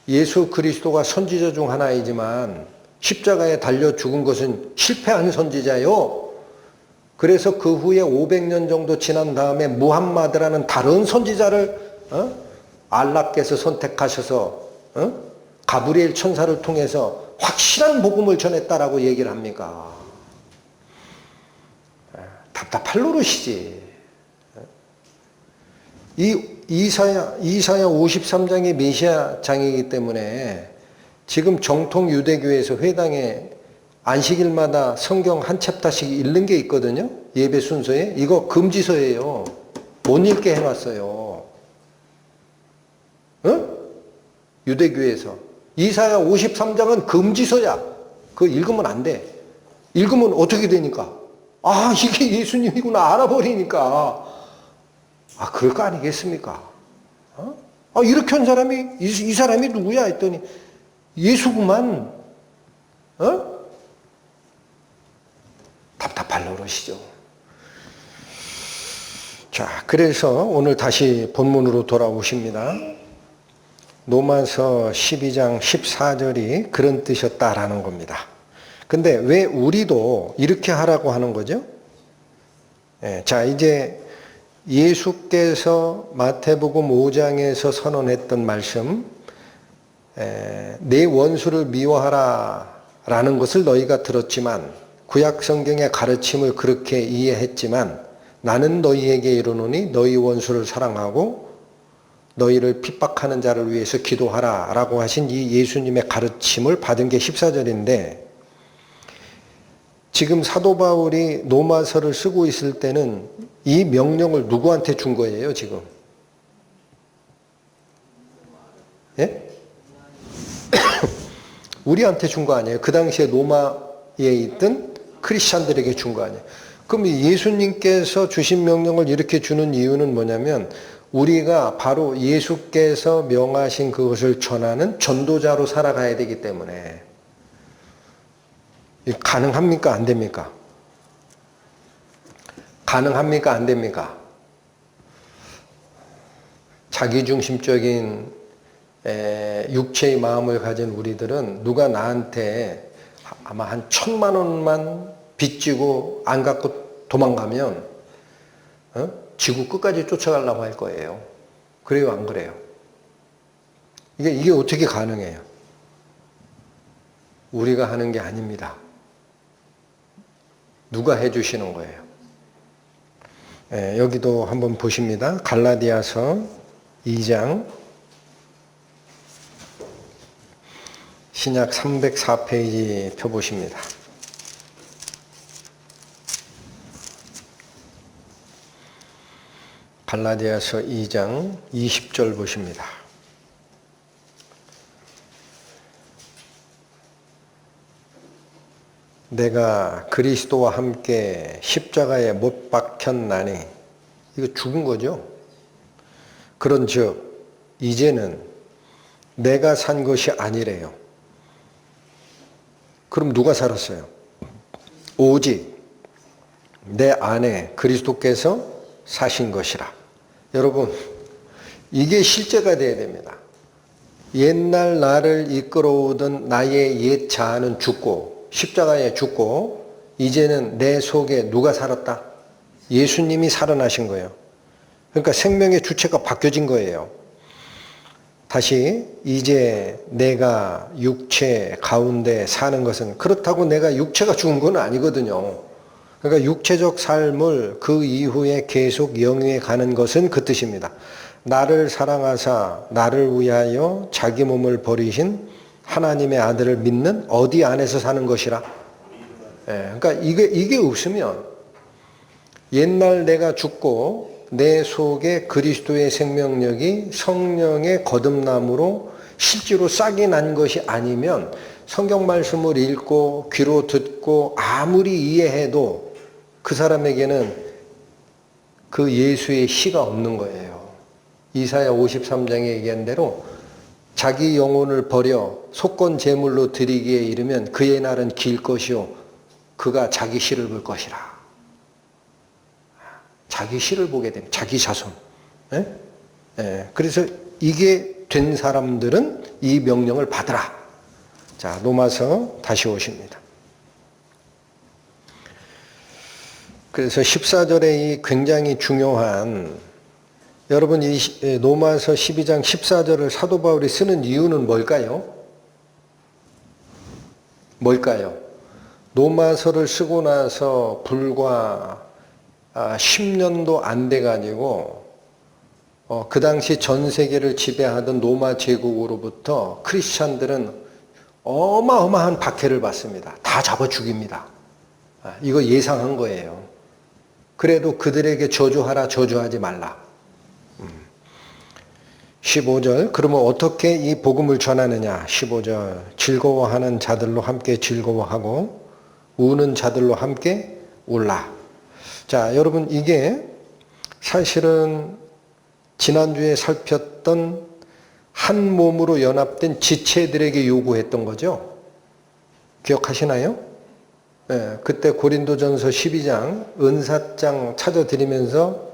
A: 예수 그리스도가 선지자 중 하나이지만 십자가에 달려 죽은 것은 실패한 선지자요? 그래서 그 후에 500년 정도 지난 다음에 무함마드라는 다른 선지자를 알라께서 선택하셔서 가브리엘 천사를 통해서 확실한 복음을 전했다라고 얘기를 합니까? 답답할 노릇이지. 이 이사야 53장이 메시아 장이기 때문에 지금 정통 유대교에서 회당에 안식일마다 성경 한 챕터씩 읽는 게 있거든요. 예배 순서에. 이거 금지서예요. 못 읽게 해놨어요. 응? 유대교에서. 이사야 53장은 금지서야. 그거 읽으면 안 돼. 읽으면 어떻게 되니까? 아, 이게 예수님이구나 알아버리니까. 아, 그럴 거 아니겠습니까? 어? 아, 이렇게 한 사람이, 이 사람이 누구야? 했더니, 예수구만. 어? 답답할 노릇이죠. 자, 그래서 오늘 다시 본문으로 돌아오십니다. 로마서 12장 14절이 그런 뜻이었다라는 겁니다. 근데 왜 우리도 이렇게 하라고 하는 거죠? 자, 이제 예수께서 마태복음 5장에서 선언했던 말씀, 내 원수를 미워하라 라는 것을 너희가 들었지만, 구약 성경의 가르침을 그렇게 이해했지만, 나는 너희에게 이르노니 너희 원수를 사랑하고 너희를 핍박하는 자를 위해서 기도하라 라고 하신 이 예수님의 가르침을 받은 게 14절인데, 지금 사도 바울이 로마서를 쓰고 있을 때는 이 명령을 누구한테 준 거예요, 지금? 예? 우리한테 준 거 아니에요? 그 당시에 로마에 있던 크리스찬들에게 준 거 아니에요? 그럼 예수님께서 주신 명령을 이렇게 주는 이유는 뭐냐면, 우리가 바로 예수께서 명하신 그것을 전하는 전도자로 살아가야 되기 때문에. 가능합니까? 안 됩니까? 가능합니까? 안 됩니까? 자기중심적인 육체의 마음을 가진 우리들은 누가 나한테 아마 한 1,000만 원만 빚지고 안 갖고 도망가면 지구 끝까지 쫓아가려고 할 거예요. 그래요, 안 그래요? 이게 어떻게 가능해요? 우리가 하는 게 아닙니다. 누가 해주시는 거예요? 여기도 한번 보십니다. 갈라디아서 2장 신약 304페이지 펴보십니다. 갈라디아서 2장 20절 보십니다. 내가 그리스도와 함께 십자가에 못 박혔나니, 이거 죽은 거죠. 그런즉 이제는 내가 산 것이 아니래요. 그럼 누가 살았어요? 오직 내 안에 그리스도께서 사신 것이라. 여러분, 이게 실제가 돼야 됩니다. 옛날 나를 이끌어오던 나의 옛 자아는 죽고 십자가에 죽고, 이제는 내 속에 누가 살았다? 예수님이 살아나신 거예요. 그러니까 생명의 주체가 바뀌어진 거예요. 다시 이제 내가 육체 가운데 사는 것은, 그렇다고 내가 육체가 죽은 건 아니거든요. 그러니까 육체적 삶을 그 이후에 계속 영위해 가는 것은 그 뜻입니다. 나를 사랑하사 나를 위하여 자기 몸을 버리신 하나님의 아들을 믿는 어디 안에서 사는 것이라. 그러니까 이게 없으면 옛날 내가 죽고 내 속에 그리스도의 생명력이 성령의 거듭남으로 실제로 싹이 난 것이 아니면, 성경 말씀을 읽고 귀로 듣고 아무리 이해해도 그 사람에게는 그 예수의 씨가 없는 거예요. 이사야 53장에 얘기한 대로 자기 영혼을 버려 속건 제물로 드리기에 이르면 그의 날은 길 것이요 그가 자기 씨를 볼 것이라. 자기 씨를 보게 됩니다. 자기 자손. 그래서 이게 된 사람들은 이 명령을 받으라. 자, 로마서 다시 오십니다. 그래서 14절에 이 굉장히 중요한, 여러분 이 로마서 12장 14절을 사도 바울이 쓰는 이유는 뭘까요? 뭘까요? 로마서를 쓰고 나서 불과 10년도 안 돼가지고 그 당시 전 세계를 지배하던 로마 제국으로부터 크리스찬들은 어마어마한 박해를 받습니다. 다 잡아 죽입니다. 이거 예상한 거예요. 그래도 그들에게 저주하라, 저주하지 말라. 15절, 그러면 어떻게 이 복음을 전하느냐? 15절, 즐거워하는 자들로 함께 즐거워하고 우는 자들로 함께 울라. 자, 여러분, 이게 사실은 지난주에 살폈던 한 몸으로 연합된 지체들에게 요구했던 거죠. 기억하시나요? 네, 그때 고린도전서 12장 은사장 찾아드리면서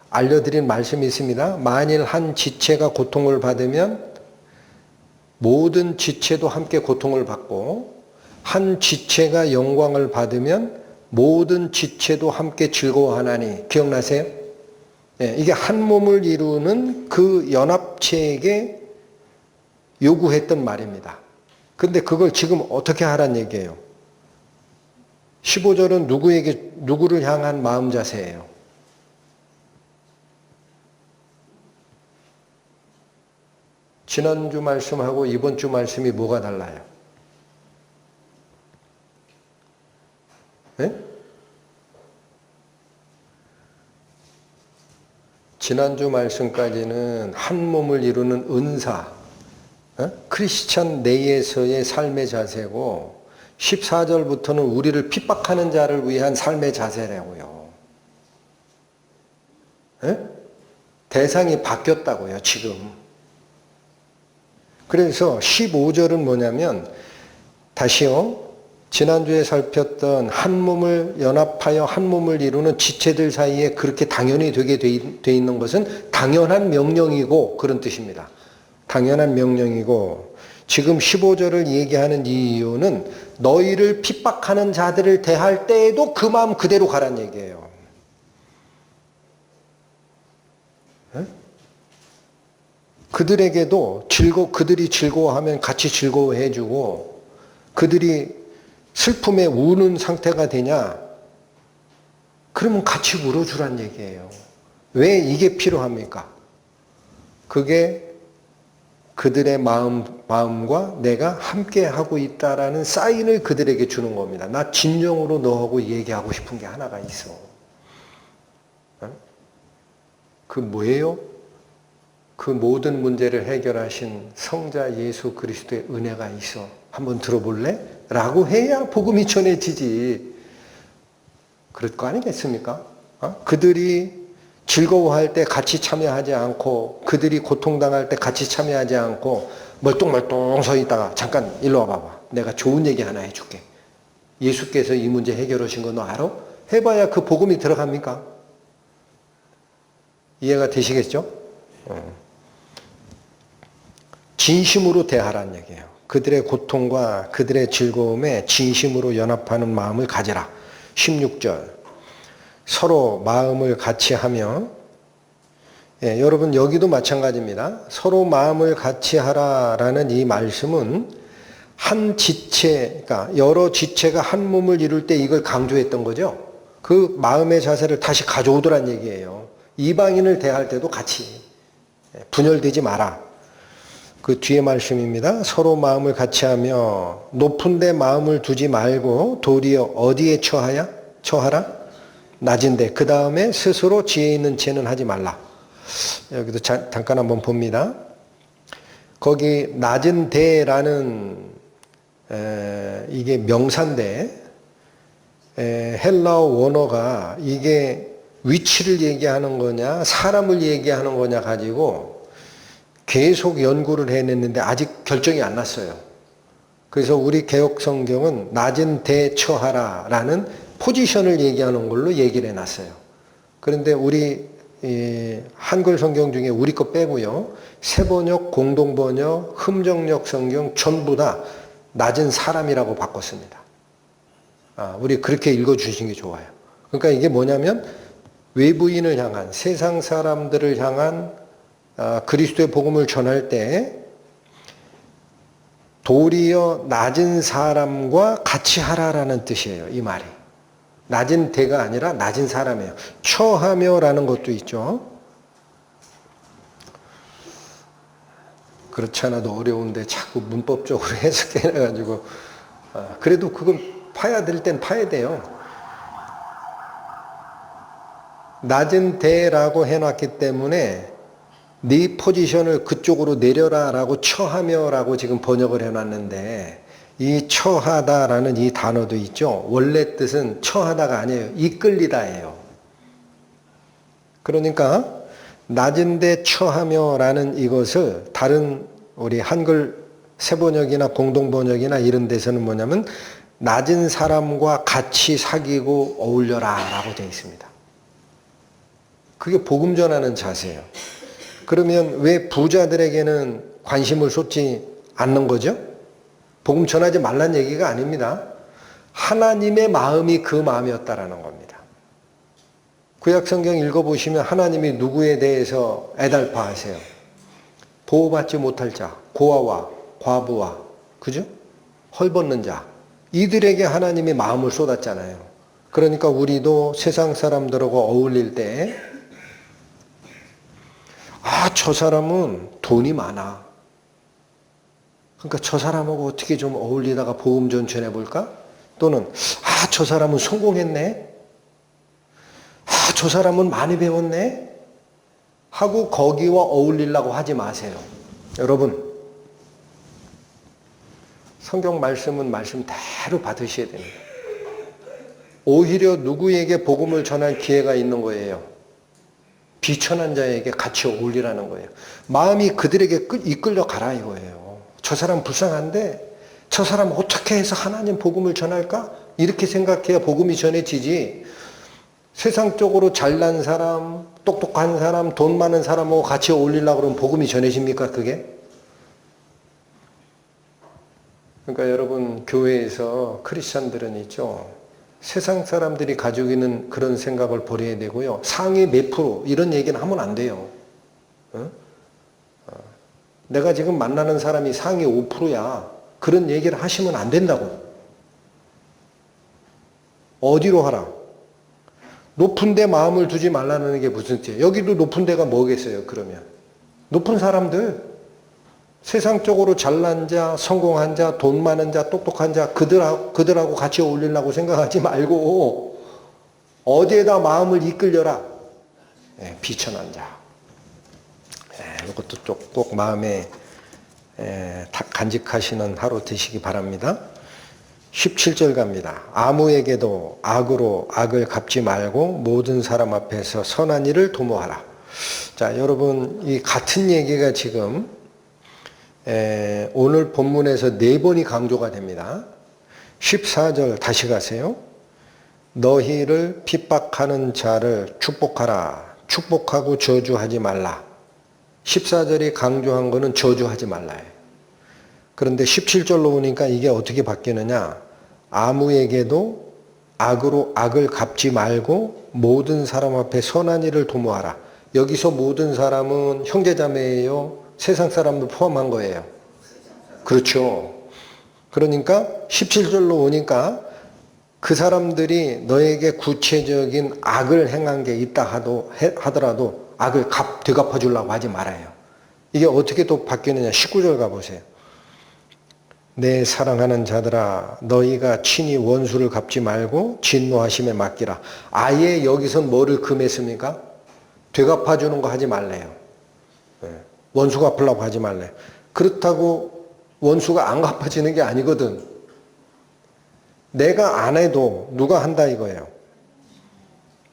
A: 알려드린 말씀이 있습니다. 만일 한 지체가 고통을 받으면 모든 지체도 함께 고통을 받고, 한 지체가 영광을 받으면 모든 지체도 함께 즐거워하나니. 기억나세요? 네, 이게 한 몸을 이루는 그 연합체에게 요구했던 말입니다. 근데 그걸 지금 어떻게 하란 얘기예요? 15절은 누구를 향한 마음 자세예요? 지난주 말씀하고 이번 주 말씀이 뭐가 달라요? 네? 지난주 말씀까지는 한 몸을 이루는 은사, 크리스찬 내에서의 삶의 자세고, 14절부터는 우리를 핍박하는 자를 위한 삶의 자세라고요. 대상이 바뀌었다고요, 지금. 그래서 15절은 뭐냐면, 다시요, 지난주에 살폈던 한 몸을 연합하여 한 몸을 이루는 지체들 사이에 그렇게 당연히 되게 돼 있는 것은 당연한 명령이고, 그런 뜻입니다. 당연한 명령이고, 지금 15절을 얘기하는 이유는 너희를 핍박하는 자들을 대할 때에도 그 마음 그대로 가란 얘기예요. 그들에게도 그들이 즐거워하면 같이 즐거워해주고, 그들이 슬픔에 우는 상태가 되냐? 그러면 같이 울어주란 얘기예요. 왜 이게 필요합니까? 그게 그들의 마음과 내가 함께 하고 있다라는 사인을 그들에게 주는 겁니다. 나 진정으로 너하고 얘기하고 싶은 게 하나가 있어. 그 뭐예요? 그 모든 문제를 해결하신 성자 예수 그리스도의 은혜가 있어. 한번 들어볼래? 라고 해야 복음이 전해지지. 그럴 거 아니겠습니까? 그들이 즐거워할 때 같이 참여하지 않고, 그들이 고통당할 때 같이 참여하지 않고, 멀뚱멀뚱 서 있다가 잠깐 일로 와봐봐. 내가 좋은 얘기 하나 해줄게. 예수께서 이 문제 해결하신 거 너 알아? 해봐야 그 복음이 들어갑니까? 이해가 되시겠죠? 진심으로 대하라는 얘기예요. 그들의 고통과 그들의 즐거움에 진심으로 연합하는 마음을 가지라. 16절. 서로 마음을 같이 하며, 여러분 여기도 마찬가지입니다. 서로 마음을 같이 하라라는 이 말씀은 한 지체, 그러니까 여러 지체가 한 몸을 이룰 때 이걸 강조했던 거죠. 그 마음의 자세를 다시 가져오더란 얘기예요. 이방인을 대할 때도 같이 분열되지 마라. 그 뒤에 말씀입니다. 서로 마음을 같이 하며 높은 데 마음을 두지 말고 도리어 어디에 처하라? 낮은 데. 그 다음에 스스로 지혜 있는 채는 하지 말라. 여기도 잠깐 한번 봅니다. 거기 낮은 데라는 이게 명사인데, 헬라어 원어가 이게 위치를 얘기하는 거냐 사람을 얘기하는 거냐 가지고 계속 연구를 해냈는데 아직 결정이 안 났어요. 그래서 우리 개역 성경은 낮은 데 처하라라는 포지션을 얘기하는 걸로 얘기를 해놨어요. 그런데 우리 한글 성경 중에 우리 거 빼고요, 새번역, 공동번역, 흠정역 성경 전부 다 낮은 사람이라고 바꿨습니다. 우리 그렇게 읽어주신 게 좋아요. 그러니까 이게 뭐냐면 외부인을 향한, 세상 사람들을 향한 그리스도의 복음을 전할 때 도리어 낮은 사람과 같이 하라라는 뜻이에요. 이 말이. 낮은 대가 아니라 낮은 사람이에요. 처하며라는 것도 있죠. 그렇지 않아도 어려운데 자꾸 문법적으로 해석해가지고 그래도 그걸 파야 될 땐 파야 돼요. 낮은 데라고 해놨기 때문에 네 포지션을 그쪽으로 내려라 라고 처하며 라고 지금 번역을 해놨는데 이 처하다라는 이 단어도 있죠. 원래 뜻은 처하다가 아니에요. 이끌리다예요. 그러니까 낮은 데 처하며 라는 이것을 다른 우리 한글 세번역이나 공동번역이나 이런 데서는 뭐냐면 낮은 사람과 같이 사귀고 어울려라 라고 되어 있습니다. 그게 복음 전하는 자세예요. 그러면 왜 부자들에게는 관심을 쏟지 않는 거죠? 복음 전하지 말란 얘기가 아닙니다. 하나님의 마음이 그 마음이었다라는 겁니다. 구약 성경 읽어보시면 하나님이 누구에 대해서 애달파하세요? 보호받지 못할 자, 고아와 과부와 그죠? 헐벗는 자 이들에게 하나님이 마음을 쏟았잖아요. 그러니까 우리도 세상 사람들하고 어울릴 때 저 사람은 돈이 많아. 그러니까 저 사람하고 어떻게 좀 어울리다가 복음 전천해 볼까? 또는 저 사람은 성공했네. 저 사람은 많이 배웠네. 하고 거기와 어울리려고 하지 마세요. 여러분 성경 말씀은 말씀대로 받으셔야 됩니다. 오히려 누구에게 복음을 전할 기회가 있는 거예요. 비천한 자에게 같이 어울리라는 거예요. 마음이 그들에게 이끌려 가라 이거예요. 저 사람 불쌍한데 저 사람 어떻게 해서 하나님 복음을 전할까? 이렇게 생각해야 복음이 전해지지. 세상적으로 잘난 사람, 똑똑한 사람, 돈 많은 사람하고 같이 어울리려고 그러면 복음이 전해집니까 그게? 그러니까 여러분 교회에서 크리스찬들은 있죠. 세상 사람들이 가지고 있는 그런 생각을 버려야 되고요. 상위 몇 프로 이런 얘기는 하면 안 돼요. 내가 지금 만나는 사람이 상위 5%야. 그런 얘기를 하시면 안 된다고. 어디로 하라? 높은 데 마음을 두지 말라는 게 무슨 뜻이에요? 여기도 높은 데가 뭐겠어요 그러면? 높은 사람들 세상적으로 잘난 자, 성공한 자, 돈 많은 자, 똑똑한 자 그들하고 같이 어울리려고 생각하지 말고 어디에다 마음을 이끌려라. 비천한 자. 이것도 꼭 마음에 간직하시는 하루 되시기 바랍니다. 17절 갑니다. 아무에게도 악으로 악을 갚지 말고 모든 사람 앞에서 선한 일을 도모하라. 자, 여러분 이 같은 얘기가 지금 오늘 본문에서 4번이 강조가 됩니다. 14절 다시 가세요. 너희를 핍박하는 자를 축복하라. 축복하고 저주하지 말라. 14절이 강조한 거는 저주하지 말라예요. 그런데 17절로 오니까 이게 어떻게 바뀌느냐. 아무에게도 악으로 악을 갚지 말고 모든 사람 앞에 선한 일을 도모하라. 여기서 모든 사람은 형제자매예요. 세상 사람도 포함한 거예요. 그렇죠. 그러니까 17절로 오니까 그 사람들이 너에게 구체적인 악을 행한 게 있다 하더라도 악을 되갚아 주려고 하지 말아요. 이게 어떻게 또 바뀌느냐. 19절 가보세요. 내 사랑하는 자들아 너희가 친히 원수를 갚지 말고 진노하심에 맡기라. 아예 여기선 뭐를 금했습니까? 되갚아 주는 거 하지 말래요. 원수 갚으려고 하지 말래. 그렇다고 원수가 안 갚아지는 게 아니거든. 내가 안 해도 누가 한다 이거예요.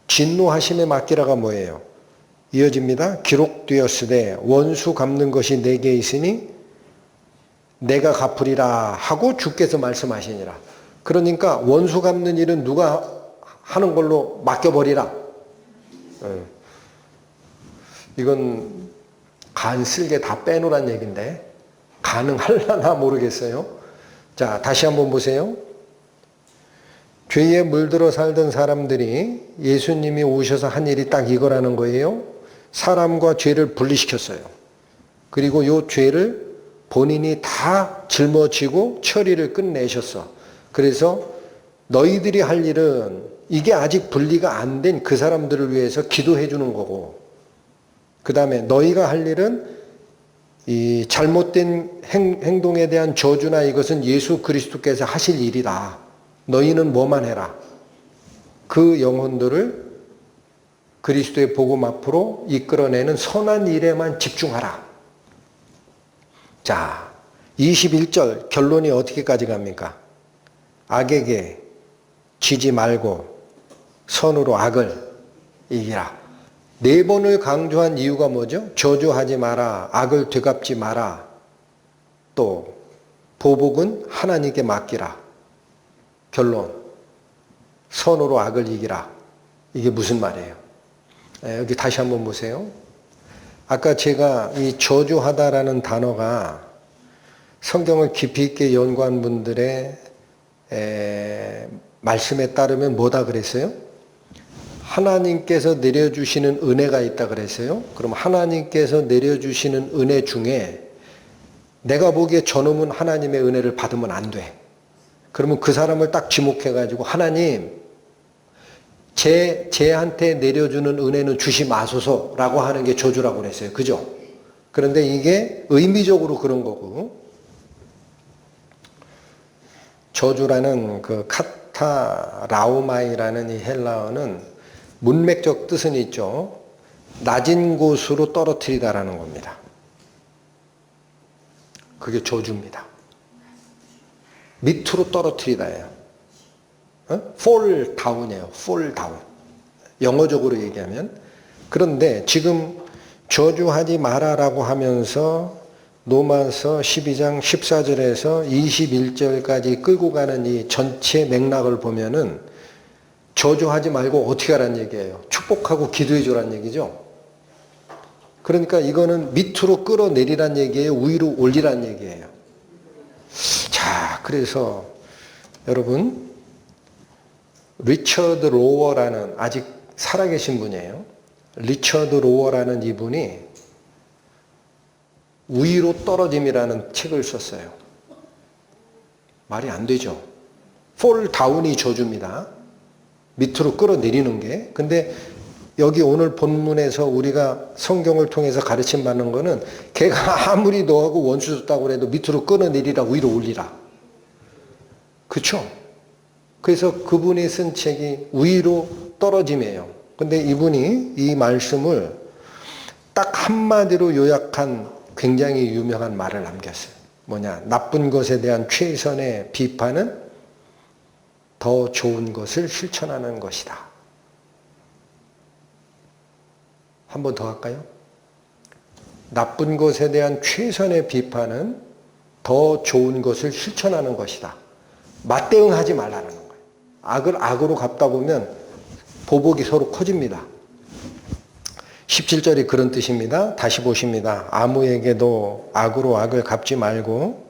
A: 진노하심에 맡기라가 뭐예요? 이어집니다. 기록되었으되 원수 갚는 것이 내게 있으니 내가 갚으리라 하고 주께서 말씀하시니라. 그러니까 원수 갚는 일은 누가 하는 걸로 맡겨버리라. 이건 간 쓸개 다 빼놓으란 얘기인데 가능할라나 모르겠어요. 자, 다시 한번 보세요. 죄에 물들어 살던 사람들이 예수님이 오셔서 한 일이 딱 이거라는 거예요. 사람과 죄를 분리시켰어요. 그리고 이 죄를 본인이 다 짊어지고 처리를 끝내셨어. 그래서 너희들이 할 일은 이게 아직 분리가 안 된 그 사람들을 위해서 기도해 주는 거고, 그 다음에 너희가 할 일은 이 잘못된 행동에 대한 저주나 이것은 예수 그리스도께서 하실 일이다. 너희는 뭐만 해라. 그 영혼들을 그리스도의 복음 앞으로 이끌어내는 선한 일에만 집중하라. 자, 21절 결론이 어떻게까지 갑니까? 악에게 지지 말고 선으로 악을 이기라. 4번을 강조한 이유가 뭐죠? 저주하지 마라. 악을 되갚지 마라. 또 보복은 하나님께 맡기라. 결론. 선으로 악을 이기라. 이게 무슨 말이에요? 여기 다시 한번 보세요. 아까 제가 이 저주하다라는 단어가 성경을 깊이 있게 연구한 분들의 말씀에 따르면 뭐다 그랬어요? 하나님께서 내려주시는 은혜가 있다 그랬어요. 그럼 하나님께서 내려주시는 은혜 중에 내가 보기에 저놈은 하나님의 은혜를 받으면 안 돼. 그러면 그 사람을 딱 지목해가지고 하나님 쟤한테 내려주는 은혜는 주시 마소서라고 하는 게 저주라고 그랬어요. 그죠? 그런데 이게 의미적으로 그런 거고, 저주라는 그 카타라우마이라는 이 헬라어는 문맥적 뜻은 있죠. 낮은 곳으로 떨어뜨리다라는 겁니다. 그게 저주입니다. 밑으로 떨어뜨리다예요. fall down이에요. fall down. 영어적으로 얘기하면. 그런데 지금 저주하지 마라라고 하면서 로마서 12장 14절에서 21절까지 끌고 가는 이 전체 맥락을 보면은 저주하지 말고 어떻게 하라는 얘기예요? 축복하고 기도해 주라는 얘기죠. 그러니까 이거는 밑으로 끌어내리란 얘기예요? 위로 올리란 얘기예요? 자, 그래서 여러분 리처드 로워라는 아직 살아계신 분이에요. 리처드 로워라는 이분이 위로 떨어짐이라는 책을 썼어요. 말이 안 되죠. fall down이 저주입니다. 밑으로 끌어내리는 게. 근데 여기 오늘 본문에서 우리가 성경을 통해서 가르침 받는 거는 걔가 아무리 너하고 원수 줬다고 해도 밑으로 끌어내리라 위로 올리라. 그렇죠? 그래서 그분이 쓴 책이 위로 떨어짐이에요. 근데 이분이 이 말씀을 딱 한마디로 요약한 굉장히 유명한 말을 남겼어요. 뭐냐? 나쁜 것에 대한 최선의 비판은 더 좋은 것을 실천하는 것이다. 한 번 더 할까요? 나쁜 것에 대한 최선의 비판은 더 좋은 것을 실천하는 것이다. 맞대응하지 말라는 거예요. 악을 악으로 갚다 보면 보복이 서로 커집니다. 17절이 그런 뜻입니다. 다시 보십니다. 아무에게도 악으로 악을 갚지 말고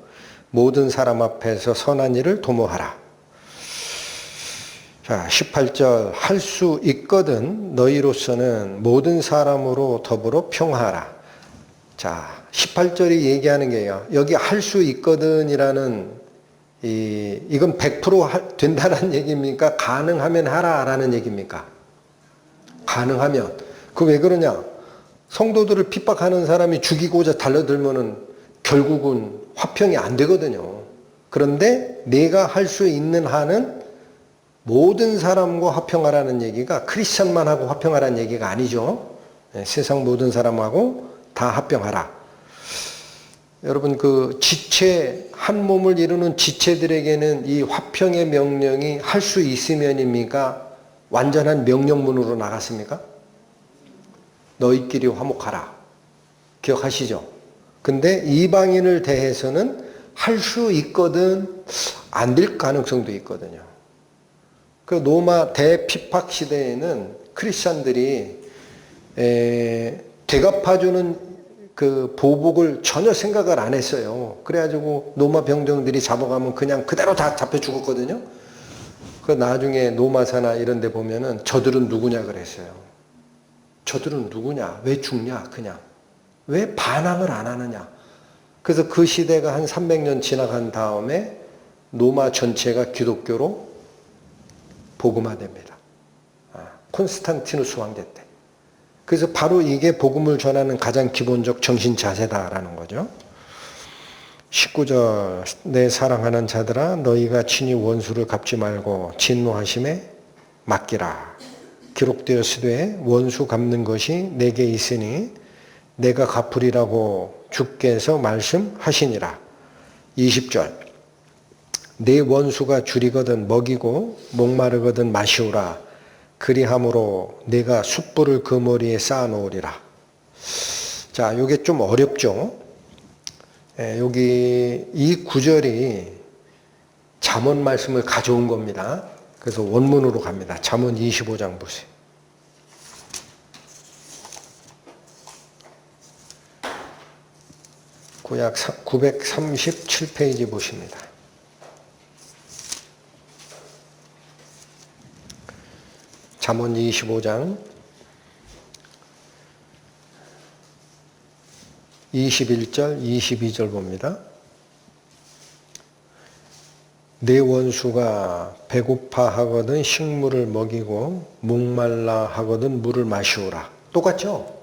A: 모든 사람 앞에서 선한 일을 도모하라. 자, 18절 할 수 있거든 너희로서는 모든 사람으로 더불어 평화하라. 자, 18절이 얘기하는 게요. 여기 할 수 있거든이라는 이건 100% 된다는 얘기입니까? 가능하면 하라라는 얘기입니까? 가능하면. 그 왜 그러냐? 성도들을 핍박하는 사람이 죽이고자 달려들면은 결국은 화평이 안 되거든요. 그런데 내가 할 수 있는 한은 모든 사람과 화평하라는 얘기가 크리스천만 하고 화평하라는 얘기가 아니죠. 세상 모든 사람하고 다 화평하라. 여러분 그 지체 한 몸을 이루는 지체들에게는 이 화평의 명령이 할 수 있으면입니까? 완전한 명령문으로 나갔습니까? 너희끼리 화목하라. 기억하시죠? 근데 이방인을 대해서는 할 수 있거든 안 될 가능성도 있거든요. 그 로마 대핍박 시대에는 크리스찬들이 되갚아주는 그 보복을 전혀 생각을 안 했어요. 그래가지고 로마 병정들이 잡아가면 그냥 그대로 다 잡혀 죽었거든요. 그 나중에 로마사나 이런 데 보면은 저들은 누구냐 그랬어요. 저들은 누구냐? 왜 죽냐? 그냥. 왜 반항을 안 하느냐? 그래서 그 시대가 한 300년 지나간 다음에 로마 전체가 기독교로 복음화됩니다. 콘스탄티누스 황제 때. 그래서 바로 이게 복음을 전하는 가장 기본적 정신 자세다라는 거죠. 19절 내 사랑하는 자들아 너희가 친히 원수를 갚지 말고 진노하심에 맡기라. 기록되었으되 원수 갚는 것이 내게 있으니 내가 갚으리라고 주께서 말씀하시니라. 20절 내 원수가 줄이거든 먹이고 목마르거든 마시오라. 그리함으로 내가 숯불을 그 머리에 쌓아 놓으리라. 자, 요게 좀 어렵죠. 여기 이 구절이 잠언 말씀을 가져온 겁니다. 그래서 원문으로 갑니다. 잠언 25장 보세요. 구약 937페이지 보십니다. 잠언 25장 21절 22절 봅니다. 내 원수가 배고파 하거든 식물을 먹이고 목말라 하거든 물을 마시오라. 똑같죠?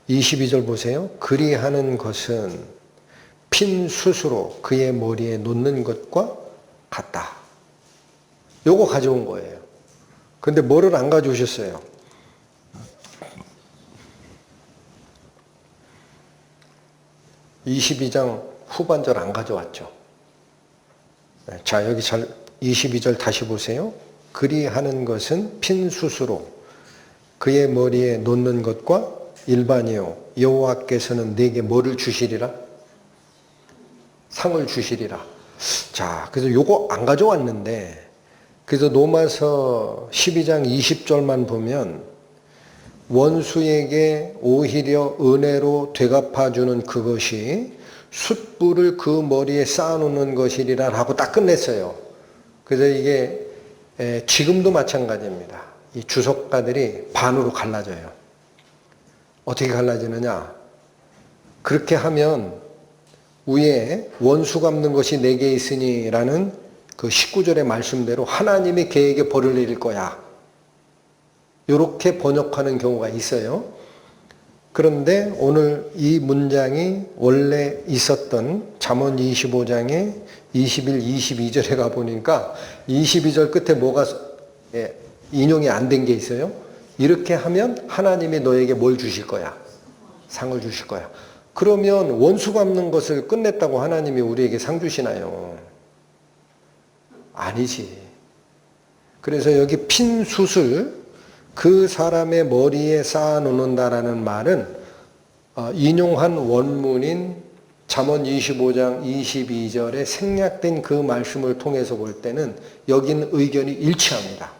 A: 22절 보세요. 그리하는 것은 핀 숯으로 그의 머리에 놓는 것과 같다. 요거 가져온 거예요. 근데 뭐를 안 가져오셨어요? 22장 후반절 안 가져왔죠. 자, 여기 22절 다시 보세요. 그리하는 것은 핀 숯으로 그의 머리에 놓는 것과 일반이요. 여호와께서는 내게 뭐를 주시리라? 상을 주시리라. 자, 그래서 요거 안 가져왔는데, 그래서 로마서 12장 20절만 보면 원수에게 오히려 은혜로 되갚아주는 그것이 숯불을 그 머리에 쌓아놓는 것이리라 하고 딱 끝냈어요. 그래서 이게 지금도 마찬가지입니다. 이 주석가들이 반으로 갈라져요. 어떻게 갈라지느냐? 그렇게 하면 위에 원수 갚는 것이 내게 있으니라는 그 19절의 말씀대로 하나님이 걔에게 벌을 내릴 거야. 이렇게 번역하는 경우가 있어요. 그런데 오늘 이 문장이 원래 있었던 잠언 25장의 21, 22절에 가보니까 22절 끝에 뭐가 인용이 안 된 게 있어요. 이렇게 하면 하나님이 너에게 뭘 주실 거야? 상을 주실 거야. 그러면 원수 갚는 것을 끝냈다고 하나님이 우리에게 상 주시나요? 아니지. 그래서 여기 핀 숯을 그 사람의 머리에 쌓아 놓는다라는 말은 인용한 원문인 잠언 25장 22절에 생략된 그 말씀을 통해서 볼 때는 여긴 의견이 일치합니다.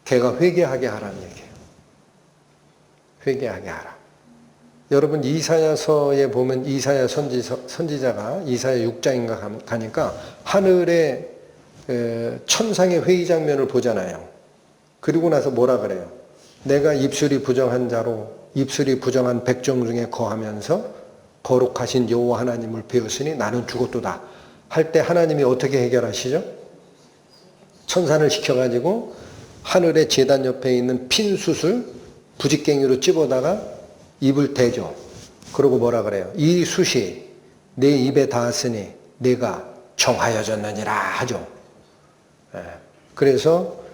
A: 걔가 회개하게 하라는 얘기예요. 회개하게 하라. 여러분 이사야서에 보면 이사야 선지자가 이사야 6장인가 가니까 하늘에 천상의 회의 장면을 보잖아요. 그리고 나서 뭐라 그래요? 내가 입술이 부정한 자로 입술이 부정한 백정 중에 거하면서 거룩하신 여호와 하나님을 배웠으니 나는 죽었도다 할 때 하나님이 어떻게 해결하시죠? 천산을 시켜가지고 하늘의 제단 옆에 있는 핀 숯을 부직갱이로 찝어다가 입을 대죠. 그러고 뭐라 그래요? 이 숯이 내 입에 닿았으니 내가 정하여졌느니라 하죠. 그래서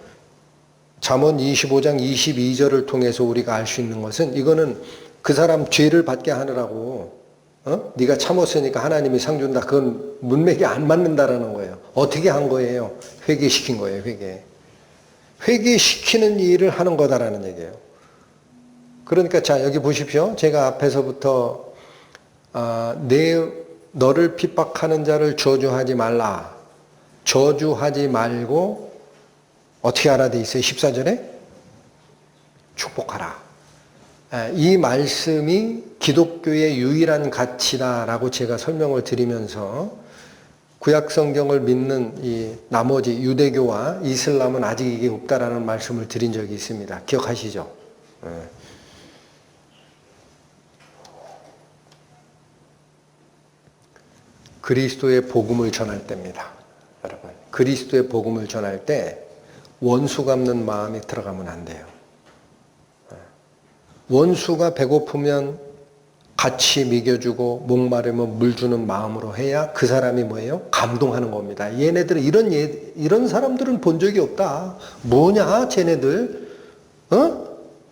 A: 잠언 25장 22절을 통해서 우리가 알 수 있는 것은 이거는 그 사람 죄를 받게 하느라고 네가 참았으니까 하나님이 상 준다. 그건 문맥이 안 맞는다라는 거예요. 어떻게 한 거예요? 회개시킨 거예요. 회개시키는 일을 하는 거다라는 얘기예요. 그러니까 자 여기 보십시오. 제가 앞에서부터 너를 핍박하는 자를 저주하지 말라. 저주하지 말고 어떻게 하라 돼 있어요? 14절에 축복하라. 이 말씀이 기독교의 유일한 가치다라고 제가 설명을 드리면서 구약 성경을 믿는 이 나머지 유대교와 이슬람은 아직 이게 없다라는 말씀을 드린 적이 있습니다. 기억하시죠? 그리스도의 복음을 전할 때입니다. 여러분, 그리스도의 복음을 전할 때 원수 갚는 마음이 들어가면 안 돼요. 원수가 배고프면 같이 먹여주고 목마르면 물 주는 마음으로 해야 그 사람이 뭐예요? 감동하는 겁니다. 얘네들은 이런 사람들은 본 적이 없다. 뭐냐 쟤네들?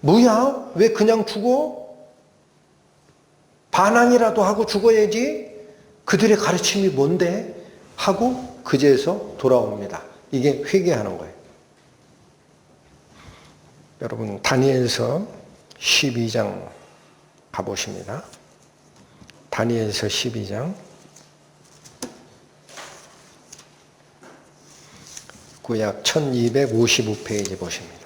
A: 뭐야? 왜 그냥 죽어? 반항이라도 하고 죽어야지. 그들의 가르침이 뭔데? 하고 그제서 돌아옵니다. 이게 회개하는 거예요. 여러분 다니엘서 12장 가보십니다. 다니엘서 12장 구약 1255페이지 보십니다.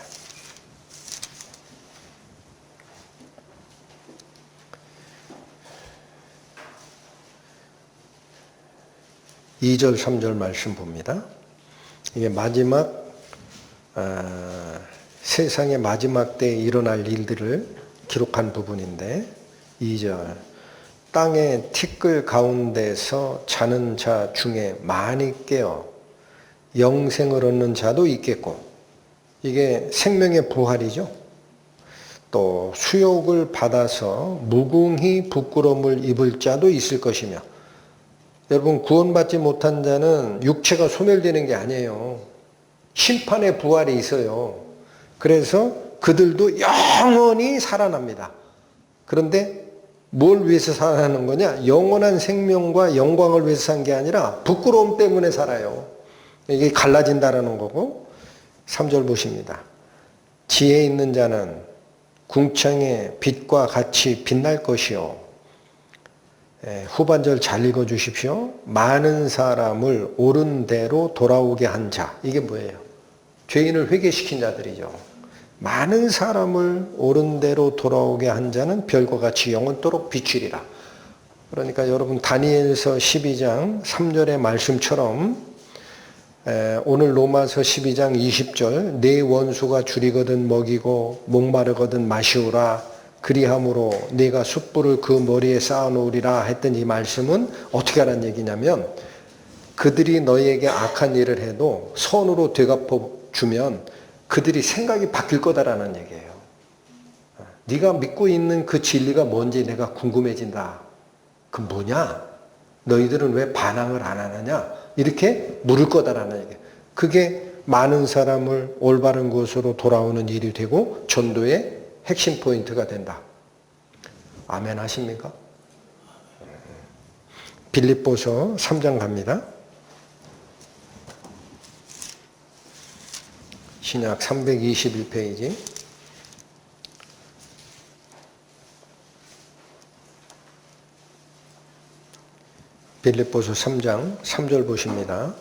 A: 2절 3절 말씀 봅니다. 이게 마지막 세상의 마지막 때에 일어날 일들을 기록한 부분인데 2절 땅의 티끌 가운데서 자는 자 중에 많이 깨어 영생을 얻는 자도 있겠고, 이게 생명의 부활이죠. 또 수욕을 받아서 무궁히 부끄러움을 입을 자도 있을 것이며, 여러분 구원받지 못한 자는 육체가 소멸되는 게 아니에요. 심판의 부활이 있어요. 그래서 그들도 영원히 살아납니다. 그런데 뭘 위해서 살아나는 거냐? 영원한 생명과 영광을 위해서 산 게 아니라 부끄러움 때문에 살아요. 이게 갈라진다라는 거고, 3절 보십니다. 지혜 있는 자는 궁창의 빛과 같이 빛날 것이요. 후반절 잘 읽어주십시오. 많은 사람을 옳은 대로 돌아오게 한 자. 이게 뭐예요? 죄인을 회개시킨 자들이죠. 많은 사람을 옳은 대로 돌아오게 한 자는 별과 같이 영원토록 비추리라. 그러니까 여러분 다니엘서 12장 3절의 말씀처럼 오늘 로마서 12장 20절 내 원수가 줄이거든 먹이고 목마르거든 마시우라 그리함으로 네가 숯불을 그 머리에 쌓아놓으리라 했던 이 말씀은 어떻게 하라는 얘기냐면, 그들이 너희에게 악한 일을 해도 선으로 되갚아 주면 그들이 생각이 바뀔 거다라는 얘기예요. 네가 믿고 있는 그 진리가 뭔지 내가 궁금해진다. 그 뭐냐? 너희들은 왜 반항을 안 하느냐? 이렇게 물을 거다라는 얘기예요. 그게 많은 사람을 올바른 곳으로 돌아오는 일이 되고 전도의 핵심 포인트가 된다. 아멘 하십니까? 빌립보서 3장 갑니다. 신약 321페이지. 빌립보서 3장 3절 보십니다.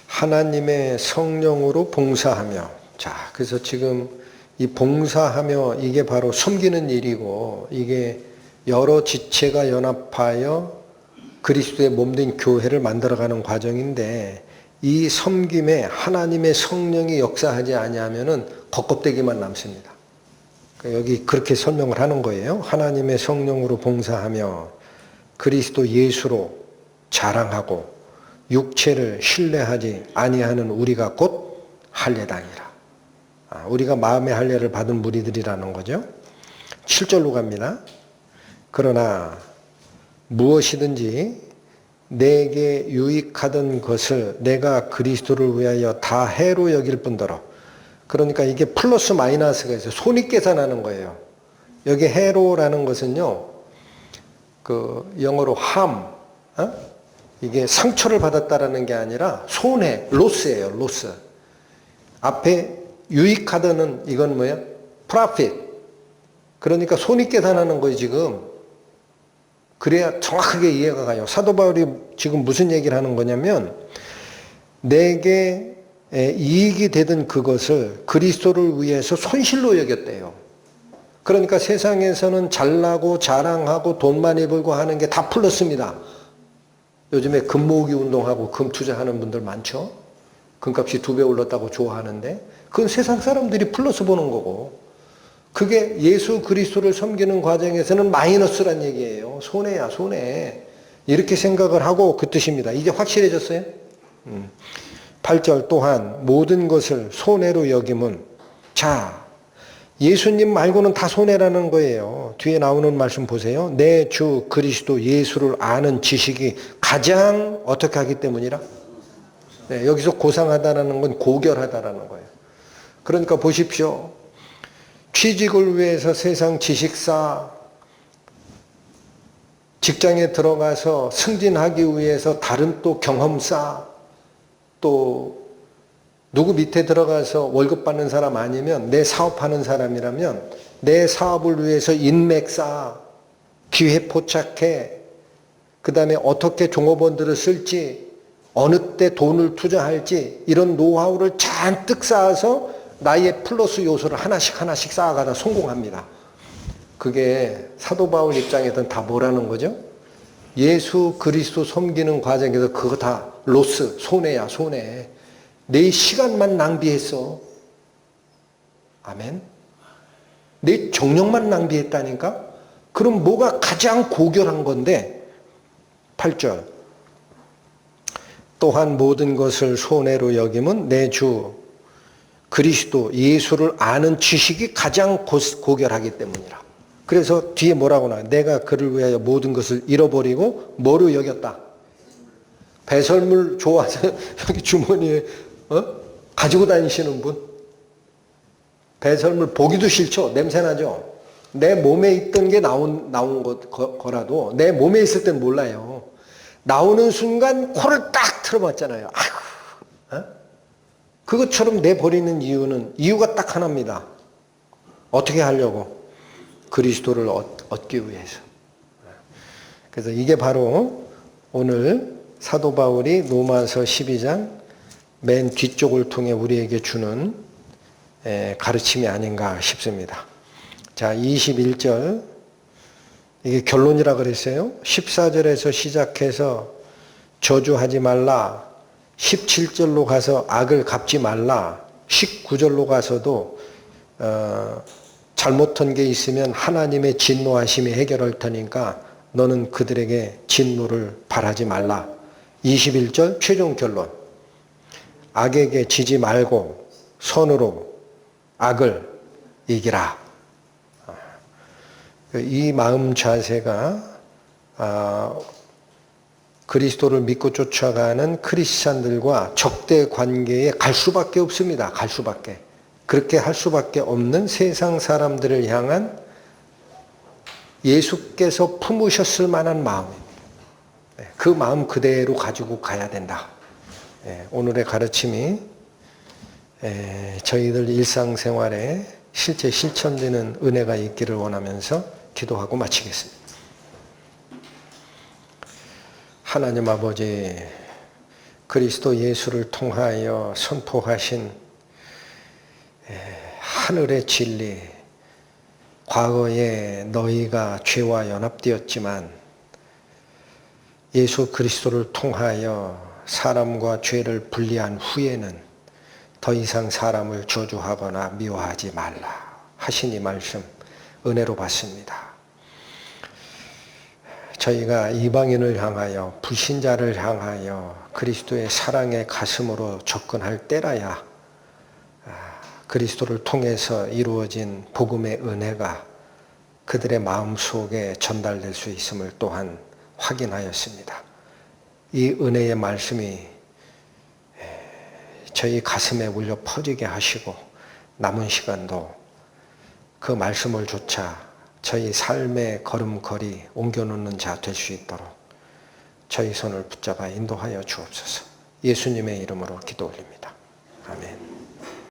A: 하나님의 성령으로 봉사하며. 자, 그래서 지금 이 봉사하며 이게 바로 섬기는 일이고, 이게 여러 지체가 연합하여 그리스도의 몸된 교회를 만들어가는 과정인데, 이 섬김에 하나님의 성령이 역사하지 아니하면은 겉껍데기만 남습니다. 여기 그렇게 설명을 하는 거예요. 하나님의 성령으로 봉사하며 그리스도 예수로 자랑하고 육체를 신뢰하지 아니하는 우리가 곧 할례당이라. 우리가 마음의 할례를 받은 무리들이라는 거죠. 7절로 갑니다. 그러나 무엇이든지 내게 유익하던 것을 내가 그리스도를 위하여 다 해로 여길 뿐더러. 그러니까 이게 플러스 마이너스가 있어요. 손익 계산하는 거예요. 여기 해로라는 것은요, 그 영어로 이게 상처를 받았다라는 게 아니라 손해, 로스예요, 로스. 앞에 유익하다는 이건 뭐야? profit. 그러니까 손익 계산하는 거예요, 지금. 그래야 정확하게 이해가 가요. 사도 바울이 지금 무슨 얘기를 하는 거냐면, 내게 이익이 되던 그것을 그리스도를 위해서 손실로 여겼대요. 그러니까 세상에서는 잘나고 자랑하고 돈 많이 벌고 하는 게 다 플러스입니다. 요즘에 금 모으기 운동하고 금 투자하는 분들 많죠? 금값이 2배 올랐다고 좋아하는데, 그건 세상 사람들이 플러스 보는 거고, 그게 예수 그리스도를 섬기는 과정에서는 마이너스란 얘기예요. 손해야, 손해. 이렇게 생각을 하고 그 뜻입니다. 이제 확실해졌어요? 8절 또한 모든 것을 손해로 여김은, 자, 예수님 말고는 다 손해라는 거예요. 뒤에 나오는 말씀 보세요. 내 주 그리스도 예수를 아는 지식이 가장 어떻게 하기 때문이라? 네, 여기서 고상하다라는 건 고결하다라는 거예요. 그러니까 보십시오. 취직을 위해서 세상 지식사, 직장에 들어가서 승진하기 위해서 다른 또 경험사, 또 누구 밑에 들어가서 월급 받는 사람 아니면 내 사업하는 사람이라면 내 사업을 위해서 인맥 쌓아, 기회 포착해, 그 다음에 어떻게 종업원들을 쓸지, 어느 때 돈을 투자할지 이런 노하우를 잔뜩 쌓아서 나의 플러스 요소를 하나씩 쌓아가다 성공합니다. 그게 사도 바울 입장에서는 다 뭐라는 거죠? 예수 그리스도 섬기는 과정에서 그거 다 로스, 손해야, 손해. 내 시간만 낭비했어. 아멘. 내 정력만 낭비했다니까? 그럼 뭐가 가장 고결한 건데? 8절. 또한 모든 것을 손해로 여김은 내 주 그리스도 예수를 아는 지식이 가장 고결하기 때문이라. 그래서 뒤에 뭐라고 나와요? 내가 그를 위하여 모든 것을 잃어버리고 뭐로 여겼다? 배설물 좋아서 여기 주머니에 가지고 다니시는 분. 배설물 보기도 싫죠? 냄새나죠? 내 몸에 있던 게 나온 거라도 내 몸에 있을 땐 몰라요. 나오는 순간 코를 딱 틀어봤잖아요. 아이고, 그것처럼 내버리는 이유가 딱 하나입니다. 어떻게 하려고? 그리스도를 얻기 위해서. 그래서 이게 바로 오늘 사도 바울이 로마서 12장 맨 뒤쪽을 통해 우리에게 주는 가르침이 아닌가 싶습니다. 자, 21절. 이게 결론이라 그랬어요. 14절에서 시작해서 저주하지 말라. 17절로 가서 악을 갚지 말라. 19절로 가서도 잘못한 게 있으면 하나님의 진노하심이 해결할 테니까 너는 그들에게 진노를 바라지 말라. 21절 최종 결론. 악에게 지지 말고 선으로 악을 이기라. 이 마음 자세가 그리스도를 믿고 쫓아가는 크리스찬들과 적대 관계에 갈 수밖에 없습니다. 갈 수밖에. 그렇게 할 수밖에 없는 세상 사람들을 향한 예수께서 품으셨을 만한 마음입니다. 그 마음 그대로 가지고 가야 된다. 오늘의 가르침이 저희들 일상생활에 실제 실천되는 은혜가 있기를 원하면서 기도하고 마치겠습니다. 하나님 아버지, 그리스도 예수를 통하여 선포하신 하늘의 진리, 과거에 너희가 죄와 연합되었지만 예수 그리스도를 통하여 사람과 죄를 분리한 후에는 더 이상 사람을 저주하거나 미워하지 말라 하신 이 말씀 은혜로 받습니다. 저희가 이방인을 향하여 불신자를 향하여 그리스도의 사랑의 가슴으로 접근할 때라야 그리스도를 통해서 이루어진 복음의 은혜가 그들의 마음속에 전달될 수 있음을 또한 확인하였습니다. 이 은혜의 말씀이 저희 가슴에 울려 퍼지게 하시고 남은 시간도 그 말씀을 조차 저희 삶의 걸음걸이 옮겨놓는 자 될 수 있도록 저희 손을 붙잡아 인도하여 주옵소서. 예수님의 이름으로 기도 올립니다. 아멘.